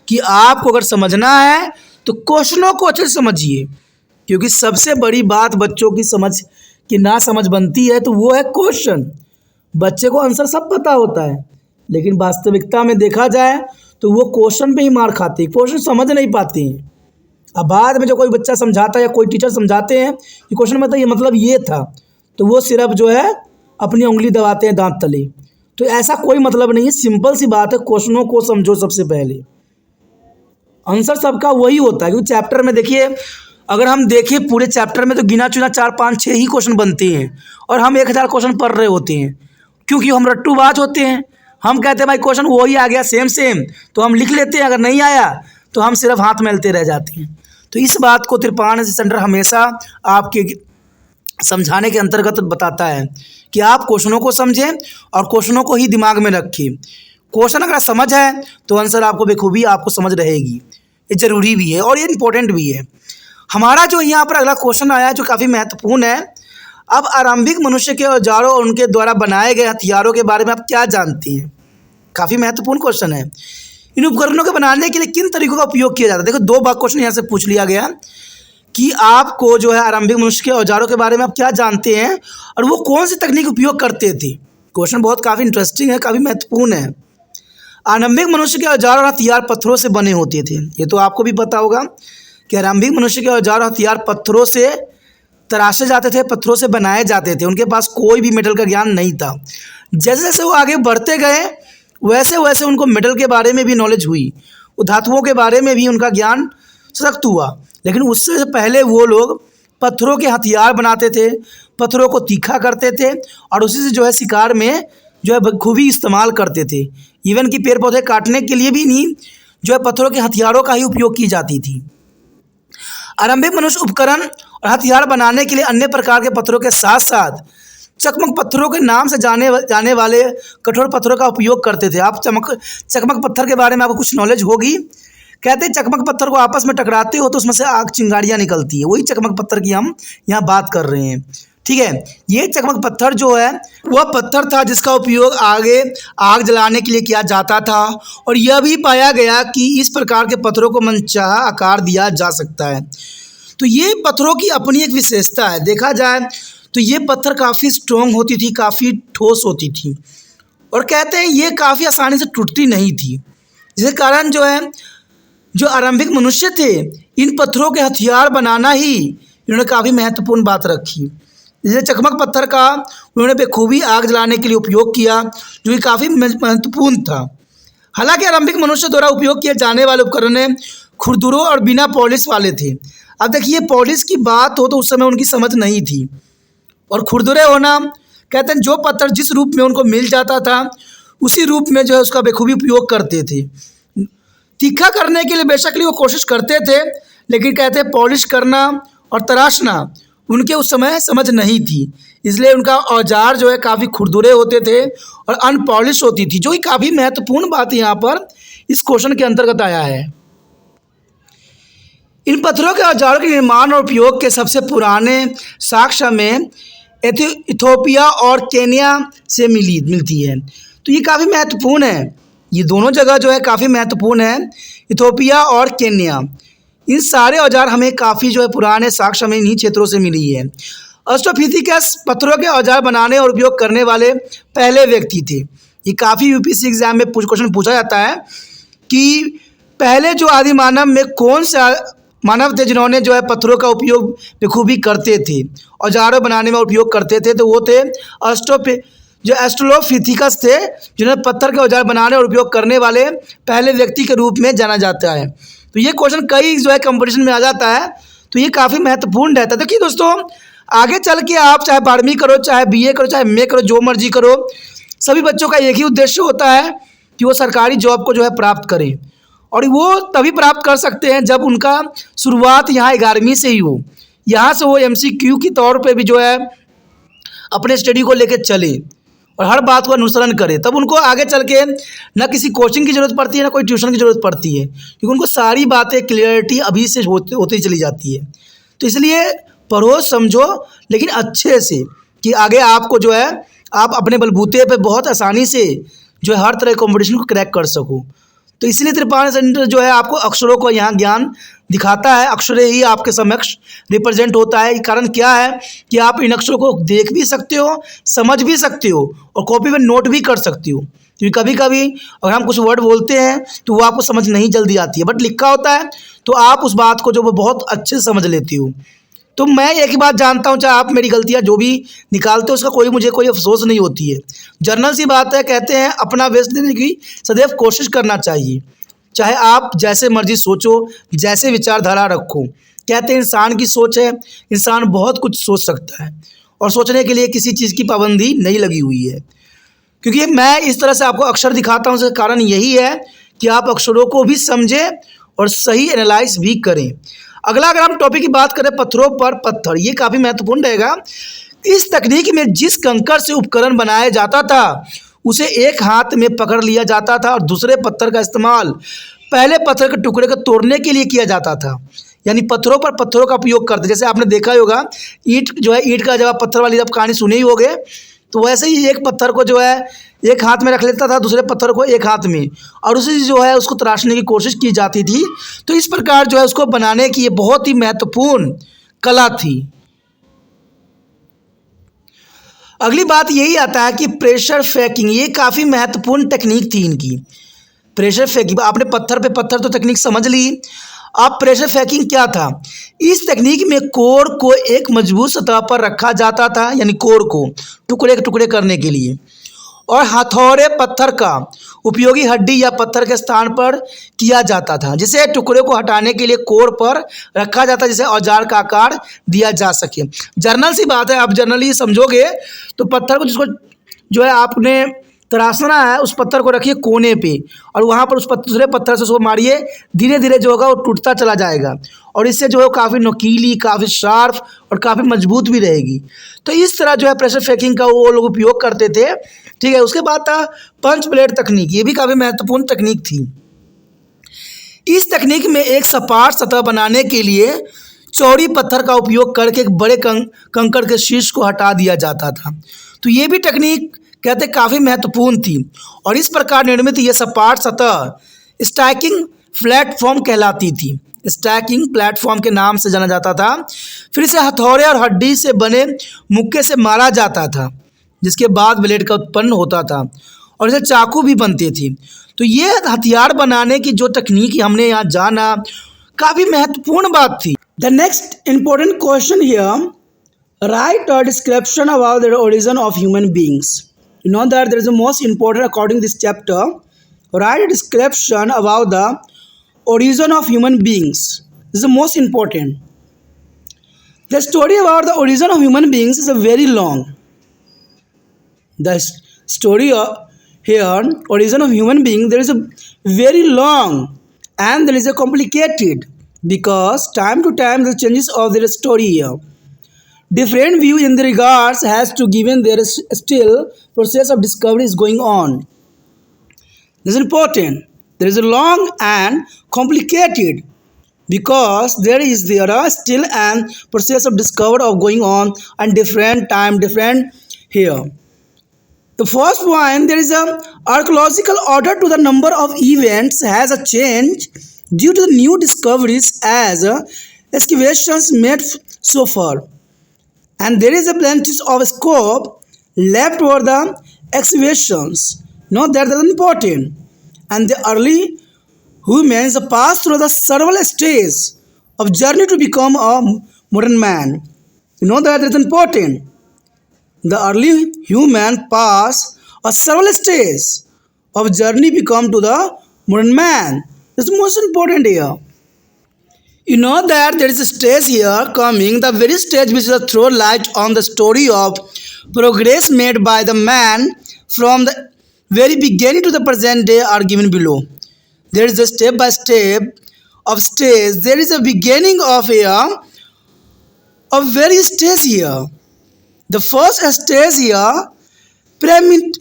कि आपको अगर समझना है तो क्वेश्चनों को अच्छे से समझिए. क्योंकि सबसे बड़ी बात बच्चों की समझ की ना समझ बनती है तो वो है क्वेश्चन. बच्चे को आंसर सब पता होता है, लेकिन वास्तविकता में देखा जाए तो वो क्वेश्चन पे ही मार खाते हैं, क्वेश्चन समझ नहीं पाते हैं. अब बाद में जो कोई बच्चा समझाता है या कोई टीचर समझाते हैं कि क्वेश्चन में तो ये मतलब ये था, तो वो सिर्फ जो है अपनी उंगली दबाते हैं दांत तले. तो ऐसा कोई मतलब नहीं है. सिंपल सी बात है, क्वेश्चनों को समझो सबसे पहले. आंसर सबका वही होता है. क्योंकि चैप्टर में देखिए, अगर हम देखें पूरे चैप्टर में तो गिना चुना 4, 5, 6 ही क्वेश्चन बनते हैं और हम 1000 क्वेश्चन पढ़ रहे होते हैं. क्योंकि हम रट्टूबाज होते हैं. हम कहते हैं भाई क्वेश्चन वही आ गया सेम तो हम लिख लेते हैं, अगर नहीं आया तो हम सिर्फ हाथ मेलते रह जाते हैं. तो इस बात को तिरपान सेंटर हमेशा आपके समझाने के अंतर्गत बताता है कि आप क्वेश्चनों को समझें और क्वेश्चनों को ही दिमाग में रखें. क्वेश्चन अगर समझ है तो आंसर आपको बेखूबी आपको समझ रहेगी. ये ज़रूरी भी है और ये इम्पोर्टेंट भी है. हमारा जो यहाँ पर अगला क्वेश्चन आया है जो काफ़ी महत्वपूर्ण है. अब आरंभिक मनुष्य के औजारों और उनके द्वारा बनाए गए हथियारों के बारे में आप क्या जानते हैं? काफ़ी महत्वपूर्ण क्वेश्चन है. इन उपकरणों के बनाने के लिए किन तरीकों का उपयोग किया जाता है? देखो, 2 बार क्वेश्चन यहाँ से पूछ लिया गया कि आपको जो है आरंभिक मनुष्य के औजारों के बारे में आप क्या जानते हैं और वो कौन सी तकनीक उपयोग करते थे. क्वेश्चन बहुत काफ़ी इंटरेस्टिंग है, काफ़ी महत्वपूर्ण है. आरंभिक मनुष्य के औजार और हथियार पत्थरों से बने होते थे. ये तो आपको भी पता होगा कि आरंभिक मनुष्य के औजार और हथियार पत्थरों से तराशे जाते थे, पत्थरों से बनाए जाते थे. उनके पास कोई भी मेटल का ज्ञान नहीं था. जैसे जैसे वो आगे बढ़ते गए वैसे वैसे उनको मेटल के बारे में भी नॉलेज हुई, धातुओं के बारे में भी उनका ज्ञान सशक्त हुआ. लेकिन उससे पहले वो लोग पत्थरों के हथियार बनाते थे, पत्थरों को तीखा करते थे और उसी से जो है शिकार में जो है बखूबी इस्तेमाल करते थे. इवन कि पेड़ पौधे काटने के लिए भी नहीं, जो है पत्थरों के हथियारों का ही उपयोग की जाती थी। आरंभिक मनुष्य उपकरण और हथियार बनाने के लिए अन्य प्रकार के पत्थरों के साथ साथ चकमक पत्थरों के नाम से जाने वाले कठोर पत्थरों का उपयोग करते थे। आप चकमक पत्थर के बारे में आपको कुछ नॉलेज होगी। कहते हैं चकमक पत्थर को आपस में टकराते हो तो उसमें से आग चिंगारियाँ निकलती है, वही चकमक पत्थर की हम यहाँ बात कर रहे हैं। ठीक है, ये चकमक पत्थर जो है वह पत्थर था जिसका उपयोग आगे आग जलाने के लिए किया जाता था, और यह भी पाया गया कि इस प्रकार के पत्थरों को मनचाहा आकार दिया जा सकता है। तो ये पत्थरों की अपनी एक विशेषता है। देखा जाए तो ये पत्थर काफ़ी स्ट्रॉन्ग होती थी, काफ़ी ठोस होती थी, और कहते हैं ये काफ़ी आसानी से टूटती नहीं थी, जिसके कारण जो है जो आरंभिक मनुष्य थे इन पत्थरों के हथियार बनाना ही इन्होंने काफ़ी महत्वपूर्ण बात रखी। जैसे चकमक पत्थर का उन्होंने बेखूबी आग जलाने के लिए उपयोग किया, जो कि काफ़ी महत्वपूर्ण था। हालांकि आरंभिक मनुष्य द्वारा उपयोग किए जाने वाले उपकरण खुरदुरों और बिना पॉलिश वाले थे। अब देखिए, पॉलिश की बात हो तो उस समय उनकी समझ नहीं थी, और खुरदुरे होना कहते हैं जो पत्थर जिस रूप में उनको मिल जाता था उसी रूप में जो है उसका बेखूबी उपयोग करते थे। तीखा करने के लिए बेशक वो कोशिश करते थे, लेकिन कहते हैं पॉलिश करना और तराशना उनके उस समय समझ नहीं थी, इसलिए उनका औजार जो है काफ़ी खुरदुरे होते थे और अनपॉलिश होती थी, जो कि काफ़ी महत्वपूर्ण बात यहाँ पर इस क्वेश्चन के अंतर्गत आया है। इन पत्थरों के औजारों के निर्माण और उपयोग के सबसे पुराने साक्ष्य में इथोपिया और केन्या से मिलती है। तो ये काफ़ी महत्वपूर्ण है, ये दोनों जगह जो है काफ़ी महत्वपूर्ण है, इथोपिया और केन्या। इन सारे औजार हमें काफ़ी जो है पुराने साक्ष्य में इन्हीं क्षेत्रों से मिली है। ऑस्ट्रोपिथिकस पत्थरों के औजार बनाने और उपयोग करने वाले पहले व्यक्ति थे। ये काफ़ी यूपीएससी एग्जाम में क्वेश्चन पूछा जाता है कि पहले जो आदि मानव में कौन सा मानव थे जिन्होंने जो है पत्थरों का उपयोग बखूबी करते थे, औजारों बनाने में उपयोग करते थे। तो वो थे एस्ट्रोलोपिथिकस थे, जिन्हें पत्थर के औजार बनाने और उपयोग करने वाले पहले व्यक्ति के रूप में जाना जाता है। तो ये क्वेश्चन कई जो है कंपटीशन में आ जाता है, तो ये काफ़ी महत्वपूर्ण रहता है। देखिए दोस्तों, आगे चल के आप चाहे 12वीं करो, चाहे बीए करो, चाहे एमए करो, जो मर्जी करो, सभी बच्चों का एक ही उद्देश्य होता है कि वो सरकारी जॉब को जो है प्राप्त करें, और वो तभी प्राप्त कर सकते हैं जब उनका शुरुआत यहाँ 11वीं से ही हो। यहाँ से वो MCQ के तौर पे भी जो है अपने स्टडी को लेकर चले और हर बात को अनुसरण करे, तब उनको आगे चल के ना किसी कोचिंग की ज़रूरत पड़ती है, ना कोई ट्यूशन की ज़रूरत पड़ती है, क्योंकि उनको सारी बातें क्लियरिटी अभी से होती चली जाती है। तो इसलिए पढ़ो समझो, लेकिन अच्छे से, कि आगे आपको जो है आप अपने बलबूते पे बहुत आसानी से जो है हर तरह के कॉम्पिटिशन को क्रैक कर सको। तो इसलिए त्रिपाठी सेंटर जो है आपको अक्षरों को यहाँ ज्ञान दिखाता है, अक्षर ही आपके समक्ष रिप्रेजेंट होता है। कारण क्या है कि आप इन अक्षरों को देख भी सकते हो, समझ भी सकते हो, और कॉपी में नोट भी कर सकते हो। क्योंकि कभी कभी अगर हम कुछ वर्ड बोलते हैं तो वो आपको समझ नहीं जल्दी आती है, बट लिखा होता है तो आप उस बात को जो वो बहुत अच्छे से समझ लेती हो। तो मैं एक ही बात जानता हूँ, चाहे आप मेरी गलतियाँ जो भी निकालते हो उसका मुझे कोई अफसोस नहीं होती है। जर्नल सी बात है, कहते हैं अपना बेस्ट देने की सदैव कोशिश करना चाहिए, चाहे आप जैसे मर्जी सोचो, जैसे विचारधारा रखो। कहते हैं इंसान की सोच है, इंसान बहुत कुछ सोच सकता है, और सोचने के लिए किसी चीज़ की पाबंदी नहीं लगी हुई है। क्योंकि मैं इस तरह से आपको अक्षर दिखाता हूँ, उसका कारण यही है कि आप अक्षरों को भी समझें और सही एनालाइज भी करें। अगला अगर हम टॉपिक की बात करें पत्थरों पर पत्थर, ये काफ़ी महत्वपूर्ण रहेगा। इस तकनीक में जिस कंकड़ से उपकरण बनाया जाता था उसे एक हाथ में पकड़ लिया जाता था और दूसरे पत्थर का इस्तेमाल पहले पत्थर के टुकड़े को तोड़ने के लिए किया जाता था। यानी पत्थरों पर पत्थरों का उपयोग करते, जैसे आपने देखा ही होगा ईंट जो है, ईंट का जब आप पत्थर वाली जब कहानी सुने ही होगे, तो वैसे ही एक पत्थर को जो है एक हाथ में रख लेता था, दूसरे पत्थर को एक हाथ में, और उसी जो है उसको तराशने की कोशिश की जाती थी। तो इस प्रकार जो है उसको बनाने की ये बहुत ही महत्वपूर्ण कला थी। अगली बात यही आता है कि प्रेशर फेकिंग, ये काफ़ी महत्वपूर्ण टेक्निक थी इनकी। प्रेशर फेकिंग, आपने पत्थर पे पत्थर तो टेक्निक समझ ली, अब प्रेशर फेकिंग क्या था। इस तकनीक में कोर को एक मजबूत सतह पर रखा जाता था, यानी कोर को टुकड़े टुकड़े करने के लिए, और हथौड़े पत्थर का उपयोगी हड्डी या पत्थर के स्थान पर किया जाता था, जिसे टुकड़े को हटाने के लिए कोर पर रखा जाता, जिसे औजार का आकार दिया जा सके। जर्नल सी बात है, आप जर्नली समझोगे तो पत्थर को जिसको जो है आपने तराशना है, उस पत्थर को रखिए कोने पे और वहाँ पर उस दूसरे पत्थर से उसको मारिए, धीरे धीरे जो होगा वो टूटता चला जाएगा और इससे जो है काफ़ी नुकीली, काफ़ी शार्प और काफ़ी मजबूत भी रहेगी। तो इस तरह जो है प्रेशर फेकिंग का वो लोग उपयोग करते थे। ठीक है, उसके बाद था पंच ब्लेड तकनीक, ये भी काफ़ी महत्वपूर्ण तकनीक थी। इस तकनीक में एक सपाट सतह बनाने के लिए चौड़ी पत्थर का उपयोग करके एक बड़े कंकड़ के शीर्ष को हटा दिया जाता था। तो ये भी तकनीक कहते काफ़ी महत्वपूर्ण थी और इस प्रकार निर्मित ये सपाट सतह स्टैकिंग प्लेटफॉर्म कहलाती थी। स्टैकिंग प्लेटफॉर्म के नाम से जाना जाता था। फिर इसे हथौड़े और हड्डी से बने मुक्के से मारा जाता था, जिसके बाद ब्लेड का उत्पन्न होता था और इसे चाकू भी बनते थे। तो ये हथियार बनाने की जो तकनीक हमने यहाँ जाना, काफ़ी महत्वपूर्ण बात थी। The next important question here, write a description about the origin of human beings. You know that there is the most important according to this chapter. Write a description about the origin of human beings. This is the most important. The story about the origin of human beings is a very long. The story here, origin of human being, there is a very long and there is a complicated because time to time the changes of their story here. Different view in the regards has to given there is still process of discovery is going on. This is important. There is a long and complicated because there are still an process of discovery of going on and different time different here. The first point, there is a archaeological order to the number of events has a change due to the new discoveries as excavations made so far. And there is a plenty of scope left for the excavations. Note that is important. And the early humans passed through the several stages of journey to become a modern man. You know that is important. The early human passed a several stages of journey become to the modern man. This is most important here. You know that there is a stage here coming, the very stage which is a throw light on the story of progress made by the man from the very beginning to the present day are given below. There is a step by step of stage. There is a beginning of various stage here. The first stage here, pyramids.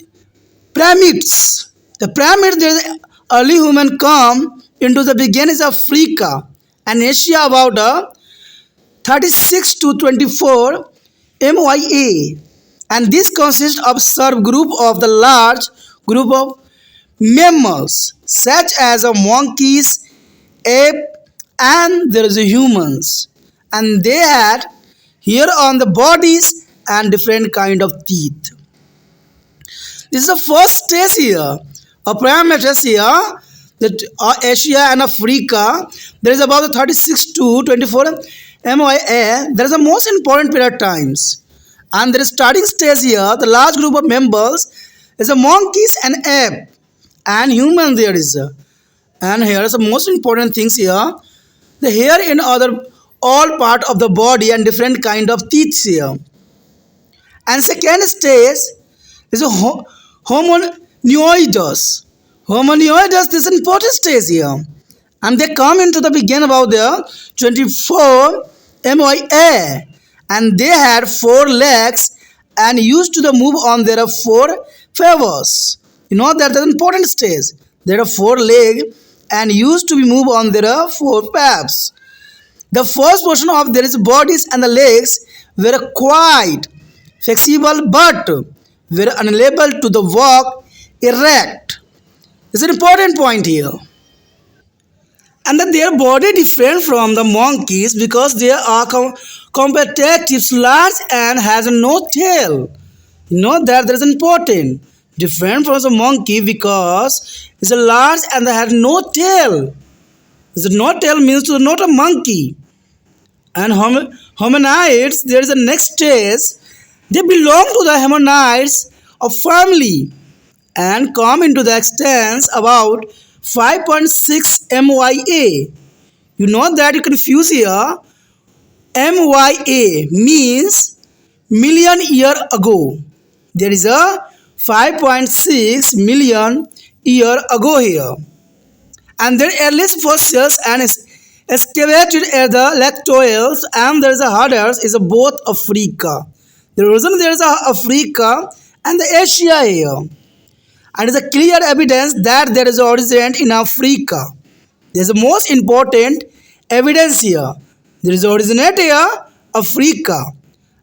The pyramid, there is early human come into the beginnings of Africa and Asia about 36 to 24 MYA, and this consists of subgroup of the large group of mammals such as monkeys, ape, and there is humans, and they had here on the bodies and different kind of teeth. This is the first stage here. A parameters here that Asia and Africa, there is about 36 to 24 MYA. There is the most important period times. And there is starting stage here, the large group of members is a monkeys and ape and human there is. And here is the most important things here. The hair in other all part of the body and different kind of teeth here. And second stage is a homonioids. Homonioids, this is an important stage here. And they come into the beginning about the 24 MYA. And they had 4 legs and used to the move on their 4 favors. You know that is an important stage. There are 4 legs and used to be moved on their 4 paths. The first portion of their bodies and the legs were quite flexible but were unable to the walk erect. It's an important point here. And that their body different from the monkeys because they are competitive, large and has no tail. You know that is important. Different from the monkey because it's a large and they have no tail. It's no tail means not a monkey. And hominids, there is a next stage. They belong to the hominids of family and come into the extent about 5.6 MYA. You know that you confuse here. MYA means million year ago. There is a 5.6 million year ago here. And their earliest fossils and excavated at the Lactoils and there is a Harders is both Africa. The reason there is a Africa and the Asia here. And is a clear evidence that there is origin in Africa. There is the most important evidence here. There is originate here, Africa.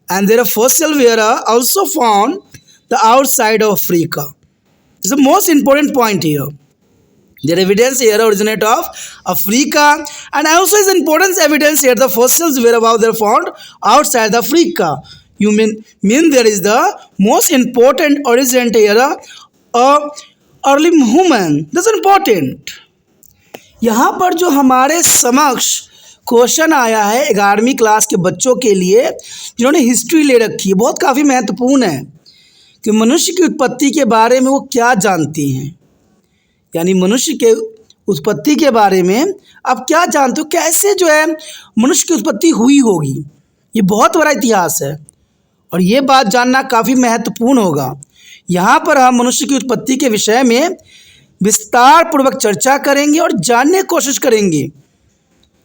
And there are fossil were also found the outside of Africa. This is the most important point here. There evidence here originate of Africa, and also is important evidence here the fossils whereabouts they are found outside Africa. You mean there is the most important origin here early human. This is important. यहाँ पर जो हमारे समक्ष क्वेश्चन आया है 11वीं क्लास के बच्चों के लिए जिन्होंने हिस्ट्री ले रखी है, बहुत काफ़ी महत्वपूर्ण है कि मनुष्य की उत्पत्ति के बारे में वो क्या जानते हैं। यानी मनुष्य के उत्पत्ति के बारे में आप क्या जानते हो, कैसे जो है मनुष्य की उत्पत्ति हुई होगी। ये बहुत बड़ा इतिहास है और ये बात जानना काफ़ी महत्वपूर्ण होगा। यहाँ पर हम मनुष्य की उत्पत्ति के विषय में विस्तार पूर्वक चर्चा करेंगे और जानने की कोशिश करेंगे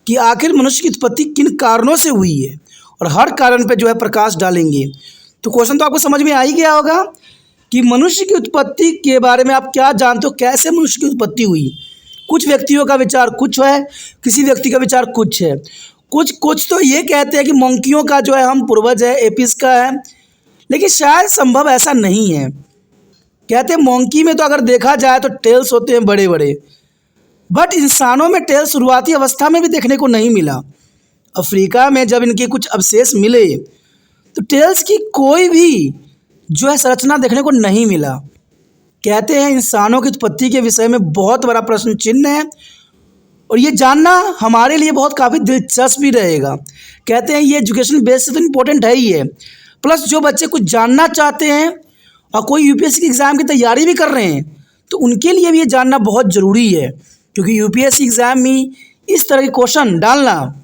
कि आखिर मनुष्य की उत्पत्ति किन कारणों से हुई है और हर कारण पे जो है प्रकाश डालेंगे। तो क्वेश्चन तो आपको समझ में आ ही गया होगा कि मनुष्य की उत्पत्ति के बारे में आप क्या जानते हो, कैसे मनुष्य की उत्पत्ति हुई। कुछ व्यक्तियों का विचार कुछ है, किसी व्यक्ति का विचार कुछ है। कुछ तो ये कहते हैं कि मंकियों का जो है हम पूर्वज है, एपिस का है, लेकिन शायद संभव ऐसा नहीं है। कहते हैं मंकी में तो अगर देखा जाए तो टेल्स होते हैं बड़े बड़े, बट इंसानों में टेल्स शुरुआती अवस्था में भी देखने को नहीं मिला। अफ्रीका में जब इनके कुछ अवशेष मिले तो टेल्स की कोई भी जो है संरचना देखने को नहीं मिला। कहते हैं इंसानों की उत्पत्ति के विषय में बहुत बड़ा प्रश्न चिन्ह है और ये जानना हमारे लिए बहुत काफ़ी दिलचस्प भी रहेगा। कहते हैं ये एजुकेशन बेस से तो इम्पोर्टेंट है ही है, प्लस जो बच्चे कुछ जानना चाहते हैं और कोई यूपीएससी के एग्ज़ाम की तैयारी भी कर रहे हैं तो उनके लिए भी ये जानना बहुत ज़रूरी है, क्योंकि यूपीएससी एग्ज़ाम में इस तरह के क्वेश्चन डालना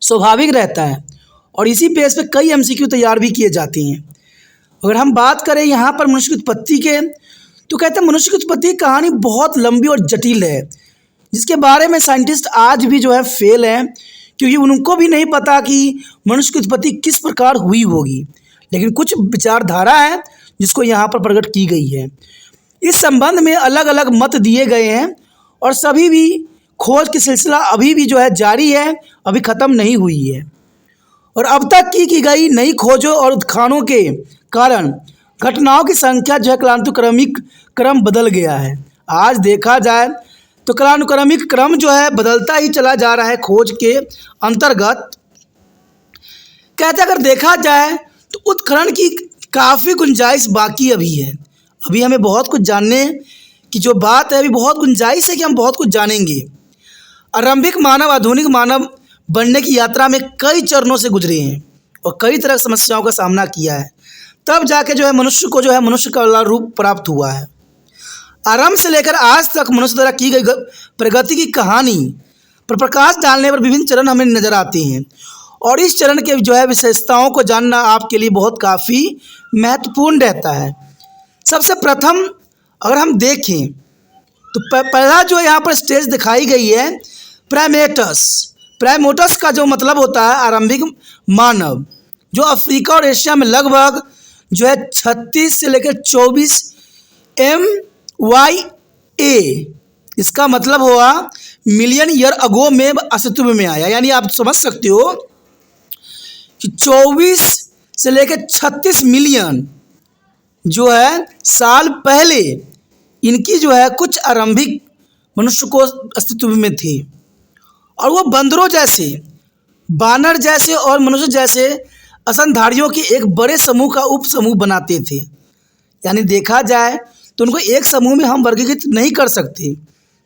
स्वाभाविक रहता है और इसी बेस पे कई एमसीक्यू तैयार भी किए जाते हैं। अगर हम बात करें यहाँ पर मनुष्य की उत्पत्ति के, तो कहते हैं मनुष्य की उत्पत्ति की कहानी बहुत लंबी और जटिल है, जिसके बारे में साइंटिस्ट आज भी जो है फेल हैं, क्योंकि उनको भी नहीं पता कि मनुष्य की उत्पत्ति किस प्रकार हुई होगी। लेकिन कुछ विचारधारा है जिसको यहाँ पर प्रकट की गई है। इस संबंध में अलग अलग मत दिए गए हैं और सभी भी खोज की सिलसिला अभी भी जो है जारी है, अभी ख़त्म नहीं हुई है। और अब तक की गई नई खोजों और उत्खननों के कारण घटनाओं की संख्या जो है कालानुक्रमिक क्रम बदल गया है। आज देखा जाए तो कालानुक्रमिक क्रम जो है बदलता ही चला जा रहा है खोज के अंतर्गत। कहते अगर देखा जाए तो उत्खनन की काफ़ी गुंजाइश बाकी अभी है। अभी हमें बहुत कुछ जानने की जो बात है, अभी बहुत गुंजाइश है कि हम बहुत कुछ जानेंगे। आरंभिक मानव आधुनिक मानव बनने की यात्रा में कई चरणों से गुजरे हैं और कई तरह की समस्याओं का सामना किया है, तब जाके जो है मनुष्य को जो है मनुष्य का रूप प्राप्त हुआ है। आरंभ से लेकर आज तक मनुष्य द्वारा की गई प्रगति की कहानी पर प्रकाश डालने पर विभिन्न चरण हमें नजर आते हैं और इस चरण के जो है विशेषताओं को जानना आपके लिए बहुत काफ़ी महत्वपूर्ण रहता है। सबसे प्रथम अगर हम देखें तो पहला जो यहाँ पर स्टेज दिखाई गई है प्राइमेटस। प्राइमेटस का जो मतलब होता है आरंभिक मानव, जो अफ्रीका और एशिया में लगभग जो है 36 से लेकर 24 MYA, इसका मतलब हुआ मिलियन ईयर अगो में अस्तित्व में आया। यानी आप समझ सकते हो कि 24 से लेकर 36 मिलियन जो है साल पहले इनकी जो है कुछ आरंभिक मनुष्य को अस्तित्व में थे और वो बंदरों जैसे, बानर जैसे और मनुष्य जैसे स्तनधारियों के एक बड़े समूह का उप समूह बनाते थे। यानी देखा जाए तो उनको एक समूह में हम वर्गीकृत नहीं कर सकते।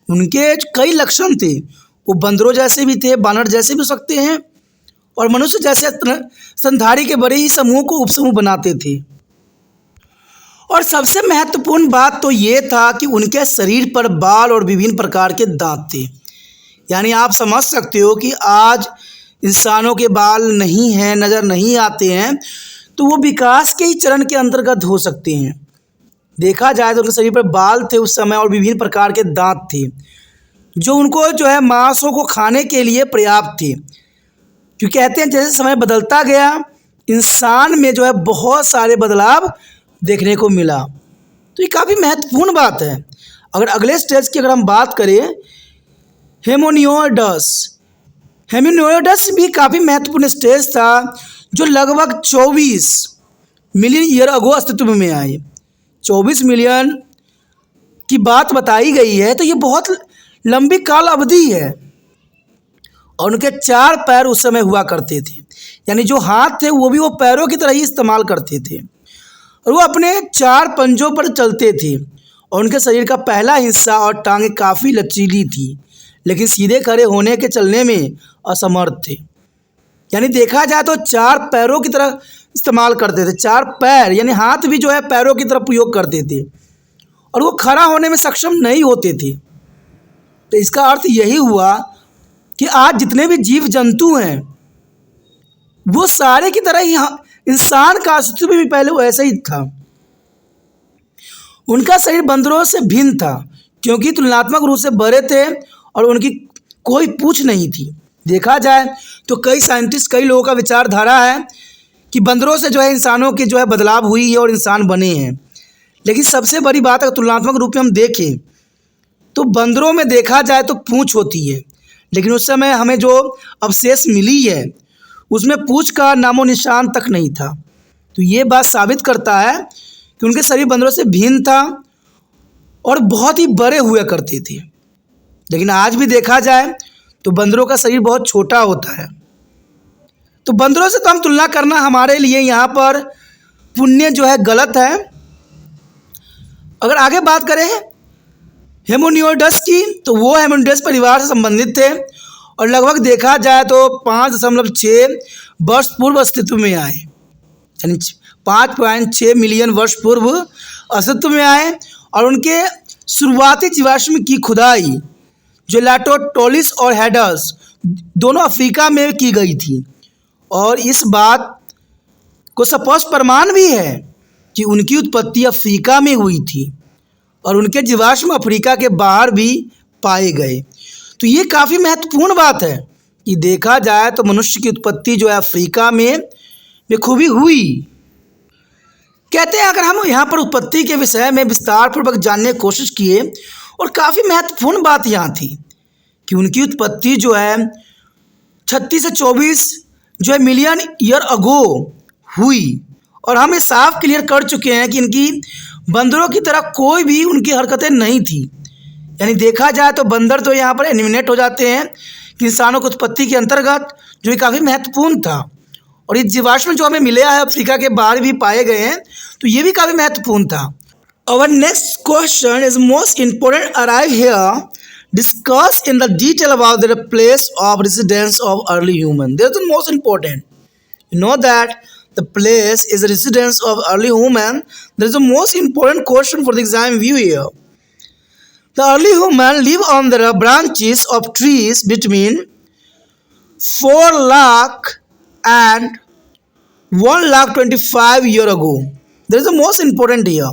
उनके कई लक्षण थे, वो बंदरों जैसे भी थे, बानर जैसे भी हो सकते हैं और मनुष्य जैसे स्तनधारी के बड़े ही समूह को उपसमूह बनाते थे। और सबसे महत्वपूर्ण बात तो ये था कि उनके शरीर पर बाल और विभिन्न प्रकार के दांत थे। यानी आप समझ सकते हो कि आज इंसानों के बाल नहीं हैं, नज़र नहीं आते हैं, तो वो विकास के ही चरण के अंतर्गत हो सकते हैं। देखा जाए तो उनके शरीर पर बाल थे उस समय और विभिन्न प्रकार के दांत थे जो उनको जो है मांसों को खाने के लिए पर्याप्त थे। क्योंकि कहते हैं जैसे समय बदलता गया इंसान में जो है बहुत सारे बदलाव देखने को मिला। तो ये काफ़ी महत्वपूर्ण बात है। अगर अगले स्टेज की अगर हम बात करें हेमोनियोडस, हेमोनियोडस भी काफ़ी महत्वपूर्ण स्टेज था जो लगभग 24 मिलियन ईयर अगो अस्तित्व में आए। 24 मिलियन की बात बताई गई है तो ये बहुत लंबी काल अवधि है। और उनके 4 पैर उस समय हुआ करते थे, यानी जो हाथ थे वो भी वो पैरों की तरह ही इस्तेमाल करते थे और वो अपने 4 पंजों पर चलते थे। और उनके शरीर का पहला हिस्सा और टांगें काफ़ी लचीली थी लेकिन सीधे खड़े होने के चलने में असमर्थ थे। यानी देखा जाए तो 4 पैरों की तरह इस्तेमाल करते थे। 4 पैर यानी हाथ भी जो है पैरों की तरह प्रयोग करते थे और वो खड़ा होने में सक्षम नहीं होते थे। तो इसका अर्थ यही हुआ कि आज जितने भी जीव जंतु हैं वो सारे की तरह ही इंसान का अस्तित्व भी पहले वैसा ही था। उनका शरीर बंदरों से भिन्न था क्योंकि तुलनात्मक रूप से बड़े थे और उनकी कोई पूंछ नहीं थी। देखा जाए तो कई साइंटिस्ट कई लोगों का विचारधारा है कि बंदरों से जो है इंसानों की जो है बदलाव हुई है और इंसान बने हैं। लेकिन सबसे बड़ी बात अगर तुलनात्मक रूप में हम देखें तो बंदरों में देखा जाए तो पूंछ होती है लेकिन उस समय हमें जो अवशेष मिली है उसमें पूंछ का नामो निशान तक नहीं था। तो ये बात साबित करता है कि उनके शरीर बंदरों से भिन्न था और बहुत ही बड़े हुआ करते थे। लेकिन आज भी देखा जाए तो बंदरों का शरीर बहुत छोटा होता है। तो बंदरों से तो हम तुलना करना हमारे लिए यहाँ पर पुण्य जो है गलत है। अगर आगे बात करें हेमोनियोडस की तो वो हेमोनियोडस परिवार से संबंधित थे और लगभग देखा जाए तो 5.6 वर्ष पूर्व अस्तित्व में आए, यानी 5.6 मिलियन वर्ष पूर्व अस्तित्व में आए। और उनके शुरुआती जीवाश्म की खुदाई जो लाटोटोलिस और हेडस दोनों अफ्रीका में की गई थी और इस बात को स्पष्ट प्रमाण भी है कि उनकी उत्पत्ति अफ्रीका में हुई थी और उनके जीवाश्म अफ्रीका के बाहर भी पाए गए। तो ये काफ़ी महत्वपूर्ण बात है कि देखा जाए तो मनुष्य की उत्पत्ति जो है अफ्रीका में खूबी हुई। कहते हैं अगर हम यहाँ पर उत्पत्ति के विषय में विस्तार पूर्वक जानने की कोशिश किए और काफ़ी महत्वपूर्ण बात यहाँ थी कि उनकी उत्पत्ति जो है 36 से 24 जो है मिलियन ईयर अगो हुई। और हम ये साफ क्लियर कर चुके हैं कि इनकी बंदरों की तरह कोई भी उनकी हरकतें नहीं थी। यानी देखा जाए तो बंदर तो यहाँ पर एलिमिनेट हो जाते हैं कि इंसानों की उत्पत्ति के अंतर्गत, जो ये काफ़ी महत्वपूर्ण था। और ये जीवाश्म जो हमें मिले है अफ्रीका के बाहर भी पाए गए हैं तो ये भी काफ़ी महत्वपूर्ण था। Our next question is most important arrive here. Discuss in the detail about the place of residence of early human. That's the most important. You know that the place is the residence of early human. That is the most important question for the exam view here. The early human live on the branches of trees between 4 lakh and 1,25,000 years ago. That is the most important here.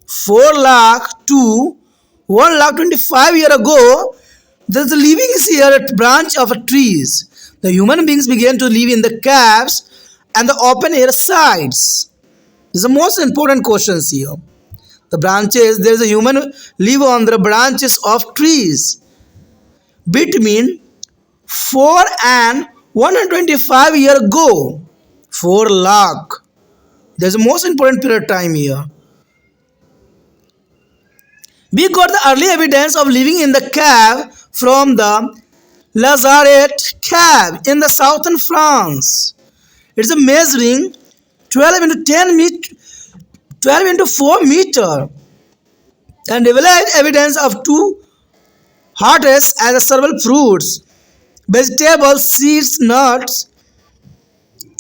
4 lakh to 1,25,000 years ago, there is a living here at branch of trees. The human beings began to live in the caves and the open air sites. This is the most important questions here. The branches, there is a human live on the branches of trees between 4 and 125 years ago. 4 lakh. There is a most important period of time here. We got the early evidence of living in the cave from the Lazaret cave in the southern France. It's a measuring 12 into 10 meter, 12 into 4 meter, and developed evidence of 2 hearts as several fruits, vegetables, seeds, nuts,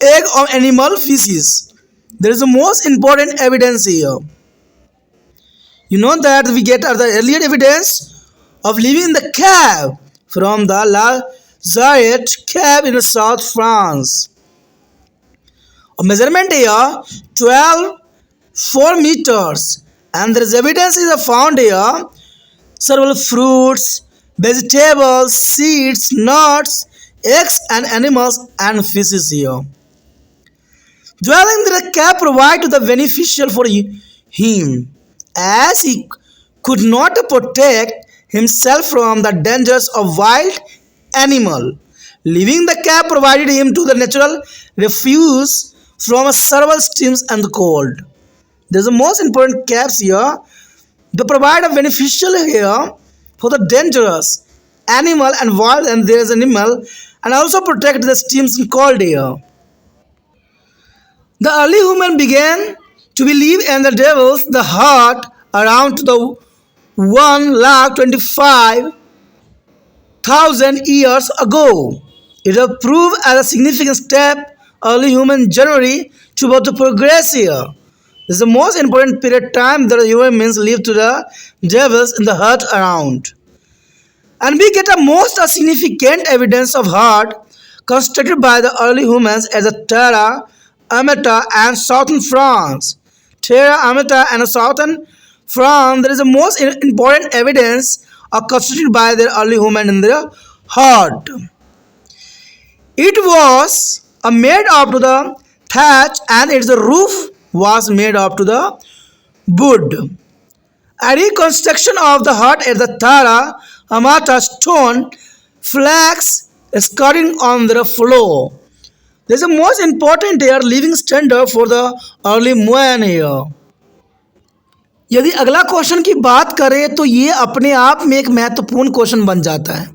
egg of animal species. There is the most important evidence here. You know that we get the earlier evidence of living in the cave from the Lazaret cave in South France. A measurement here 12 4 meters, and there is evidence is found here several fruits, vegetables, seeds, nuts, eggs and animals and fishes here. Dwelling in the cave provide to the beneficial for him, as he could not protect himself from the dangers of wild animal. Leaving the cave provided him to the natural refuge from several streams and the cold. There's the most important caves here. They provide a beneficial here for the dangerous animal and wild and there is animal and also protect the streams and cold here. The early human began to believe in the devils, the heart around the 1,25,000 years ago. It was proved as a significant step early human journey toward the progress here. This is the most important period of time that human beings live to the devils in the heart around. And we get a most significant evidence of heart constituted by the early humans as a Terra, Amata and southern France. Terra, Amata and southern France, there is the most important evidence are constituted by the early human in their heart. It was made up to the thatch and its roof was made up to the wood. A reconstruction of the hut at the Tara Amata stone flags skirting on the floor. This is the most important here living standard for the early man here. यदि अगला क्वेश्चन की बात करें तो ये अपने आप में एक महत्वपूर्ण क्वेश्चन बन जाता है।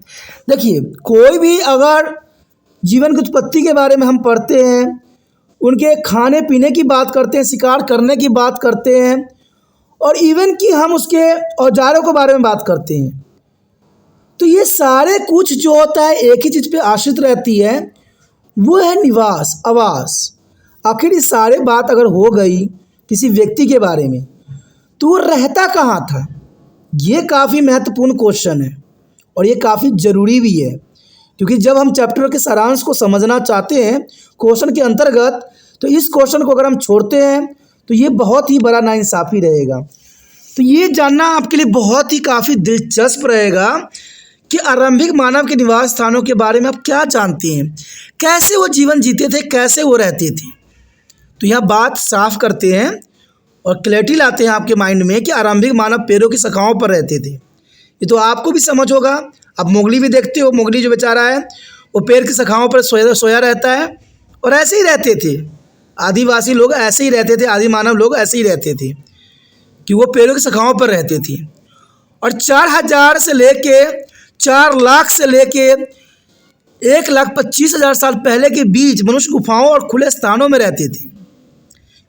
देखिए, कोई भी अगर जीवन की उत्पत्ति के बारे में हम पढ़ते हैं, उनके खाने पीने की बात करते हैं, शिकार करने की बात करते हैं और इवन कि हम उसके औजारों के बारे में बात करते हैं, तो ये सारे कुछ जो होता है एक ही चीज़ पे आश्रित रहती है, वो है निवास, आवास। आखिर ये सारे बात अगर हो गई किसी व्यक्ति के बारे में, तो वो रहता कहाँ था? ये काफ़ी महत्वपूर्ण क्वेश्चन है और ये काफ़ी ज़रूरी भी है, क्योंकि जब हम चैप्टर के सारांश को समझना चाहते हैं क्वेश्चन के अंतर्गत, तो इस क्वेश्चन को अगर हम छोड़ते हैं तो ये बहुत ही बड़ा नाइंसाफ़ी रहेगा। तो ये जानना आपके लिए बहुत ही काफ़ी दिलचस्प रहेगा कि आरंभिक मानव के निवास स्थानों के बारे में आप क्या जानते हैं, कैसे वो जीवन जीते थे, कैसे वो रहते थे। तो यह बात साफ करते हैं और क्लैरिटी लाते हैं आपके माइंड में कि आरंभिक मानव पेड़ों की शाखाओं पर रहते थे। ये तो आपको भी समझ होगा, आप मोगली भी देखते हो, मोगली जो बेचारा है वो पेड़ की शाखाओं पर सोया रहता है और ऐसे ही रहते थे। आदिवासी लोग ऐसे ही रहते थे, आदि मानव लोग ऐसे ही रहते थे कि वो पेड़ों की शाखाओं पर रहते थे। और 4,000 से लेके 4 लाख से लेके 1,25,000 साल पहले के बीच मनुष्य गुफाओं और खुले स्थानों में रहते थे,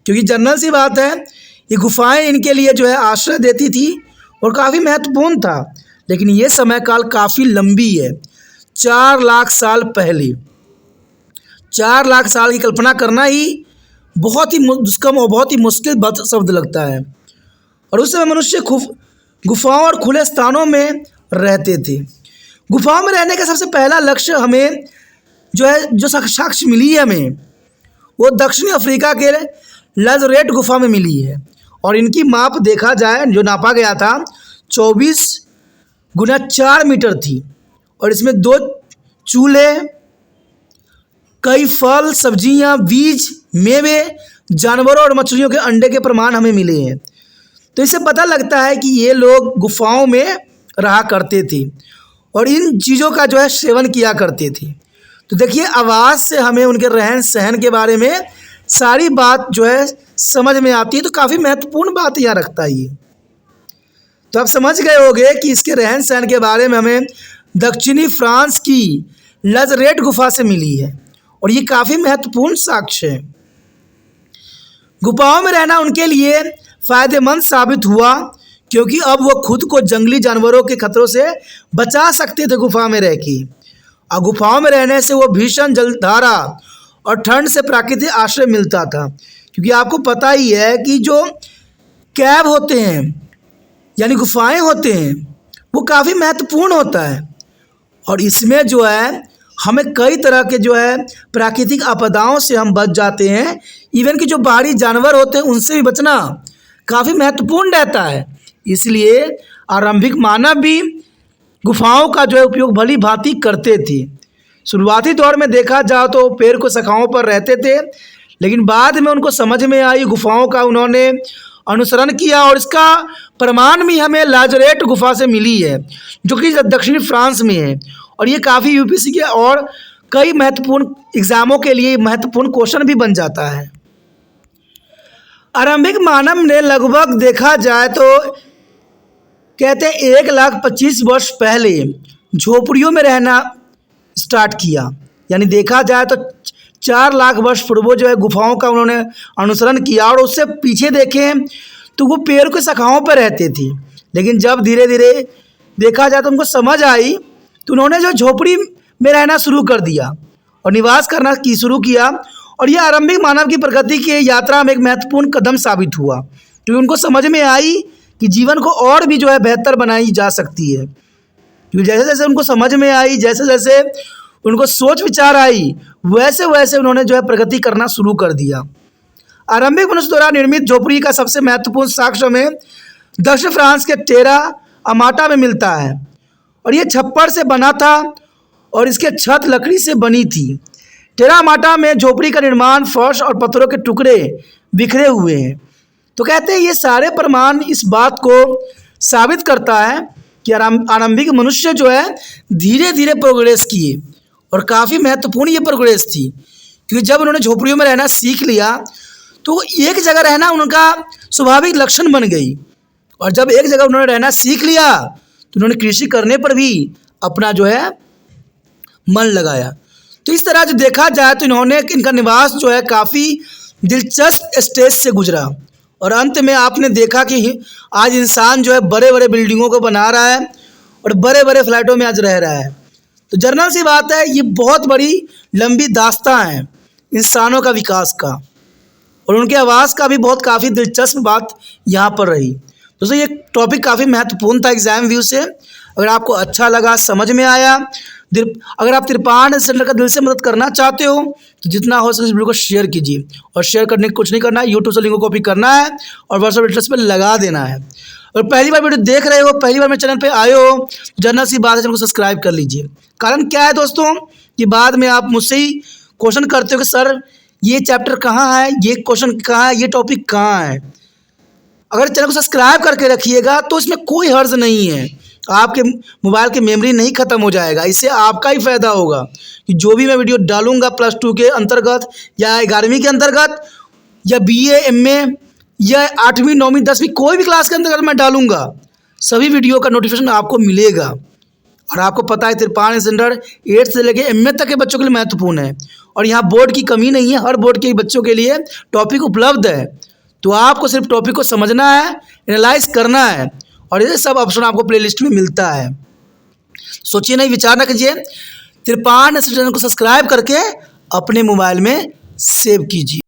क्योंकि जनरल सी बात है ये गुफाएं इनके लिए जो है आश्रय देती थी और काफ़ी महत्वपूर्ण था। लेकिन ये समय काल काफ़ी लंबी है, 4 लाख साल पहले। 4 लाख साल की कल्पना करना ही बहुत ही दुष्कर्म और बहुत ही मुश्किल शब्द लगता है। और उस समय मनुष्य गुफाओं और खुले स्थानों में रहते थे। गुफाओं में रहने का सबसे पहला लक्ष्य हमें जो साक्ष्य मिली है हमें, वो दक्षिणी अफ्रीका के लज़रेट गुफा में मिली है। और इनकी माप देखा जाए, जो नापा गया था 24 गुना 4 मीटर थी और इसमें 2 चूल्हे, कई फल, सब्जियां, बीज, मेवे, जानवरों और मछलियों के अंडे के प्रमाण हमें मिले हैं। तो इससे पता लगता है कि ये लोग गुफाओं में रहा करते थे और इन चीज़ों का जो है सेवन किया करते थे। तो देखिए, आवाज़ से हमें उनके रहन सहन के बारे में सारी बात जो है समझ में आती है। तो काफ़ी महत्वपूर्ण बात यहाँ रखता है ये। तो आप समझ गए होंगे कि इसके रहन सहन के बारे में हमें दक्षिणी फ्रांस की लज़रेट गुफा से मिली है और ये काफ़ी महत्वपूर्ण साक्ष्य है। गुफाओं में रहना उनके लिए फ़ायदेमंद साबित हुआ, क्योंकि अब वो खुद को जंगली जानवरों के खतरों से बचा सकते थे गुफा में रह के। और गुफाओं में रहने से वो भीषण जलधारा और ठंड से प्राकृतिक आश्रय मिलता था, क्योंकि आपको पता ही है कि जो कैव होते हैं यानी गुफाएं होते हैं वो काफ़ी महत्वपूर्ण होता है और इसमें जो है हमें कई तरह के जो है प्राकृतिक आपदाओं से हम बच जाते हैं। इवन कि जो बाहरी जानवर होते हैं उनसे भी बचना काफ़ी महत्वपूर्ण रहता है। इसलिए आरंभिक मानव भी गुफाओं का जो है उपयोग भली भांति करते थे। शुरुआती दौर में देखा जाए तो पेड़ को शाखाओं पर रहते थे, लेकिन बाद में उनको समझ में आई गुफाओं का उन्होंने अनुसरण किया और इसका प्रमाण भी हमें लाजरेट गुफा से मिली है, जो कि दक्षिणी फ्रांस में है। और ये काफ़ी यूपीएससी के और कई महत्वपूर्ण एग्जामों के लिए महत्वपूर्ण क्वेश्चन भी बन जाता है। आरंभिक मानव ने लगभग देखा जाए तो कहते हैं 1,25,000 वर्ष पहले झोपड़ियों में रहना स्टार्ट किया। यानी देखा जाए तो 4 लाख वर्ष पूर्व जो है गुफाओं का उन्होंने अनुसरण किया। और उससे पीछे देखें तो वो पेड़ की शाखाओं पर रहते थे, लेकिन जब धीरे धीरे देखा जाए तो उनको समझ आई तो उन्होंने जो झोपड़ी में रहना शुरू कर दिया और निवास करना शुरू किया। और यह आरंभिक मानव की प्रगति की यात्रा में एक महत्वपूर्ण कदम साबित हुआ, क्योंकि उनको समझ में आई कि जीवन को और भी जो है बेहतर बनाई जा सकती है। क्योंकि जैसे जैसे उनको समझ में आई, जैसे जैसे उनको सोच विचार आई, वैसे वैसे उन्होंने जो है प्रगति करना शुरू कर दिया। आरंभिक मनुष्य द्वारा निर्मित झोपड़ी का सबसे महत्वपूर्ण साक्ष्य हमें दक्षिण फ्रांस के टेरा अमाटा में मिलता है। और ये छप्पर से बना था और इसके छत लकड़ी से बनी थी। टेरा अमाटा में झोपड़ी का निर्माण फर्श और पत्थरों के टुकड़े बिखरे हुए हैं। तो कहते हैं ये सारे प्रमाण इस बात को साबित करता है कि आरंभिक मनुष्य जो है धीरे धीरे प्रोग्रेस किए और काफ़ी महत्वपूर्ण ये प्रोग्रेस थी। क्योंकि जब उन्होंने झोपड़ियों में रहना सीख लिया तो एक जगह रहना उनका स्वाभाविक लक्षण बन गई। और जब एक जगह उन्होंने रहना सीख लिया तो उन्होंने कृषि करने पर भी अपना जो है मन लगाया। तो इस तरह जो देखा जाए तो इनका निवास जो है काफ़ी दिलचस्प स्टेज से गुजरा और अंत में आपने देखा कि आज इंसान जो है बड़े बड़े बिल्डिंगों को बना रहा है और बड़े बड़े फ्लैटों में आज रह रहा है। तो जनरल सी बात है, ये बहुत बड़ी लंबी दास्तां है इंसानों का विकास का और उनके आवास का भी काफ़ी दिलचस्प बात यहाँ पर रही। दोस्तों ये टॉपिक काफ़ी महत्वपूर्ण था एग्जाम व्यू से। अगर आपको अच्छा लगा, समझ में आया, अगर आप तिरपान सेंटर का दिल से मदद करना चाहते हो तो जितना हो सके इस वीडियो को शेयर कीजिए। और शेयर करने के कुछ नहीं करना है, यूट्यूब से लिंक को कॉपी करना है और व्हाट्सएप एड्रेस पर लगा देना है। और पहली बार वीडियो देख रहे हो, पहली बार मेरे चैनल पे आए हो, जनरल सी बात है, चैनल को सब्सक्राइब कर लीजिए। कारण क्या है दोस्तों कि बाद में आप मुझसे ही क्वेश्चन करते हो कि सर ये चैप्टर कहाँ है, ये क्वेश्चन कहाँ है, ये टॉपिक कहाँ है। अगर चैनल को सब्सक्राइब करके रखिएगा तो इसमें कोई हर्ज नहीं है, आपके मोबाइल की मेमोरी नहीं ख़त्म हो जाएगा। इससे आपका ही फ़ायदा होगा कि जो भी मैं वीडियो डालूंगा +2 के अंतर्गत या 11वीं के अंतर्गत या BA MA या 8वीं 9वीं 10वीं कोई भी क्लास के अंतर्गत मैं डालूंगा, सभी वीडियो का नोटिफिकेशन आपको मिलेगा। और आपको पता है तिरपान स्टैंडर्ड 8 से लेकर MA तक के बच्चों के लिए महत्वपूर्ण है और यहाँ बोर्ड की कमी नहीं है, हर बोर्ड के बच्चों के लिए टॉपिक उपलब्ध है। तो आपको सिर्फ टॉपिक को समझना है, एनालाइज करना है और ये सब ऑप्शन आपको प्लेलिस्ट में मिलता है। सोचिए नहीं, विचार न कीजिए, तिरपान चैनल को सब्सक्राइब करके अपने मोबाइल में सेव कीजिए।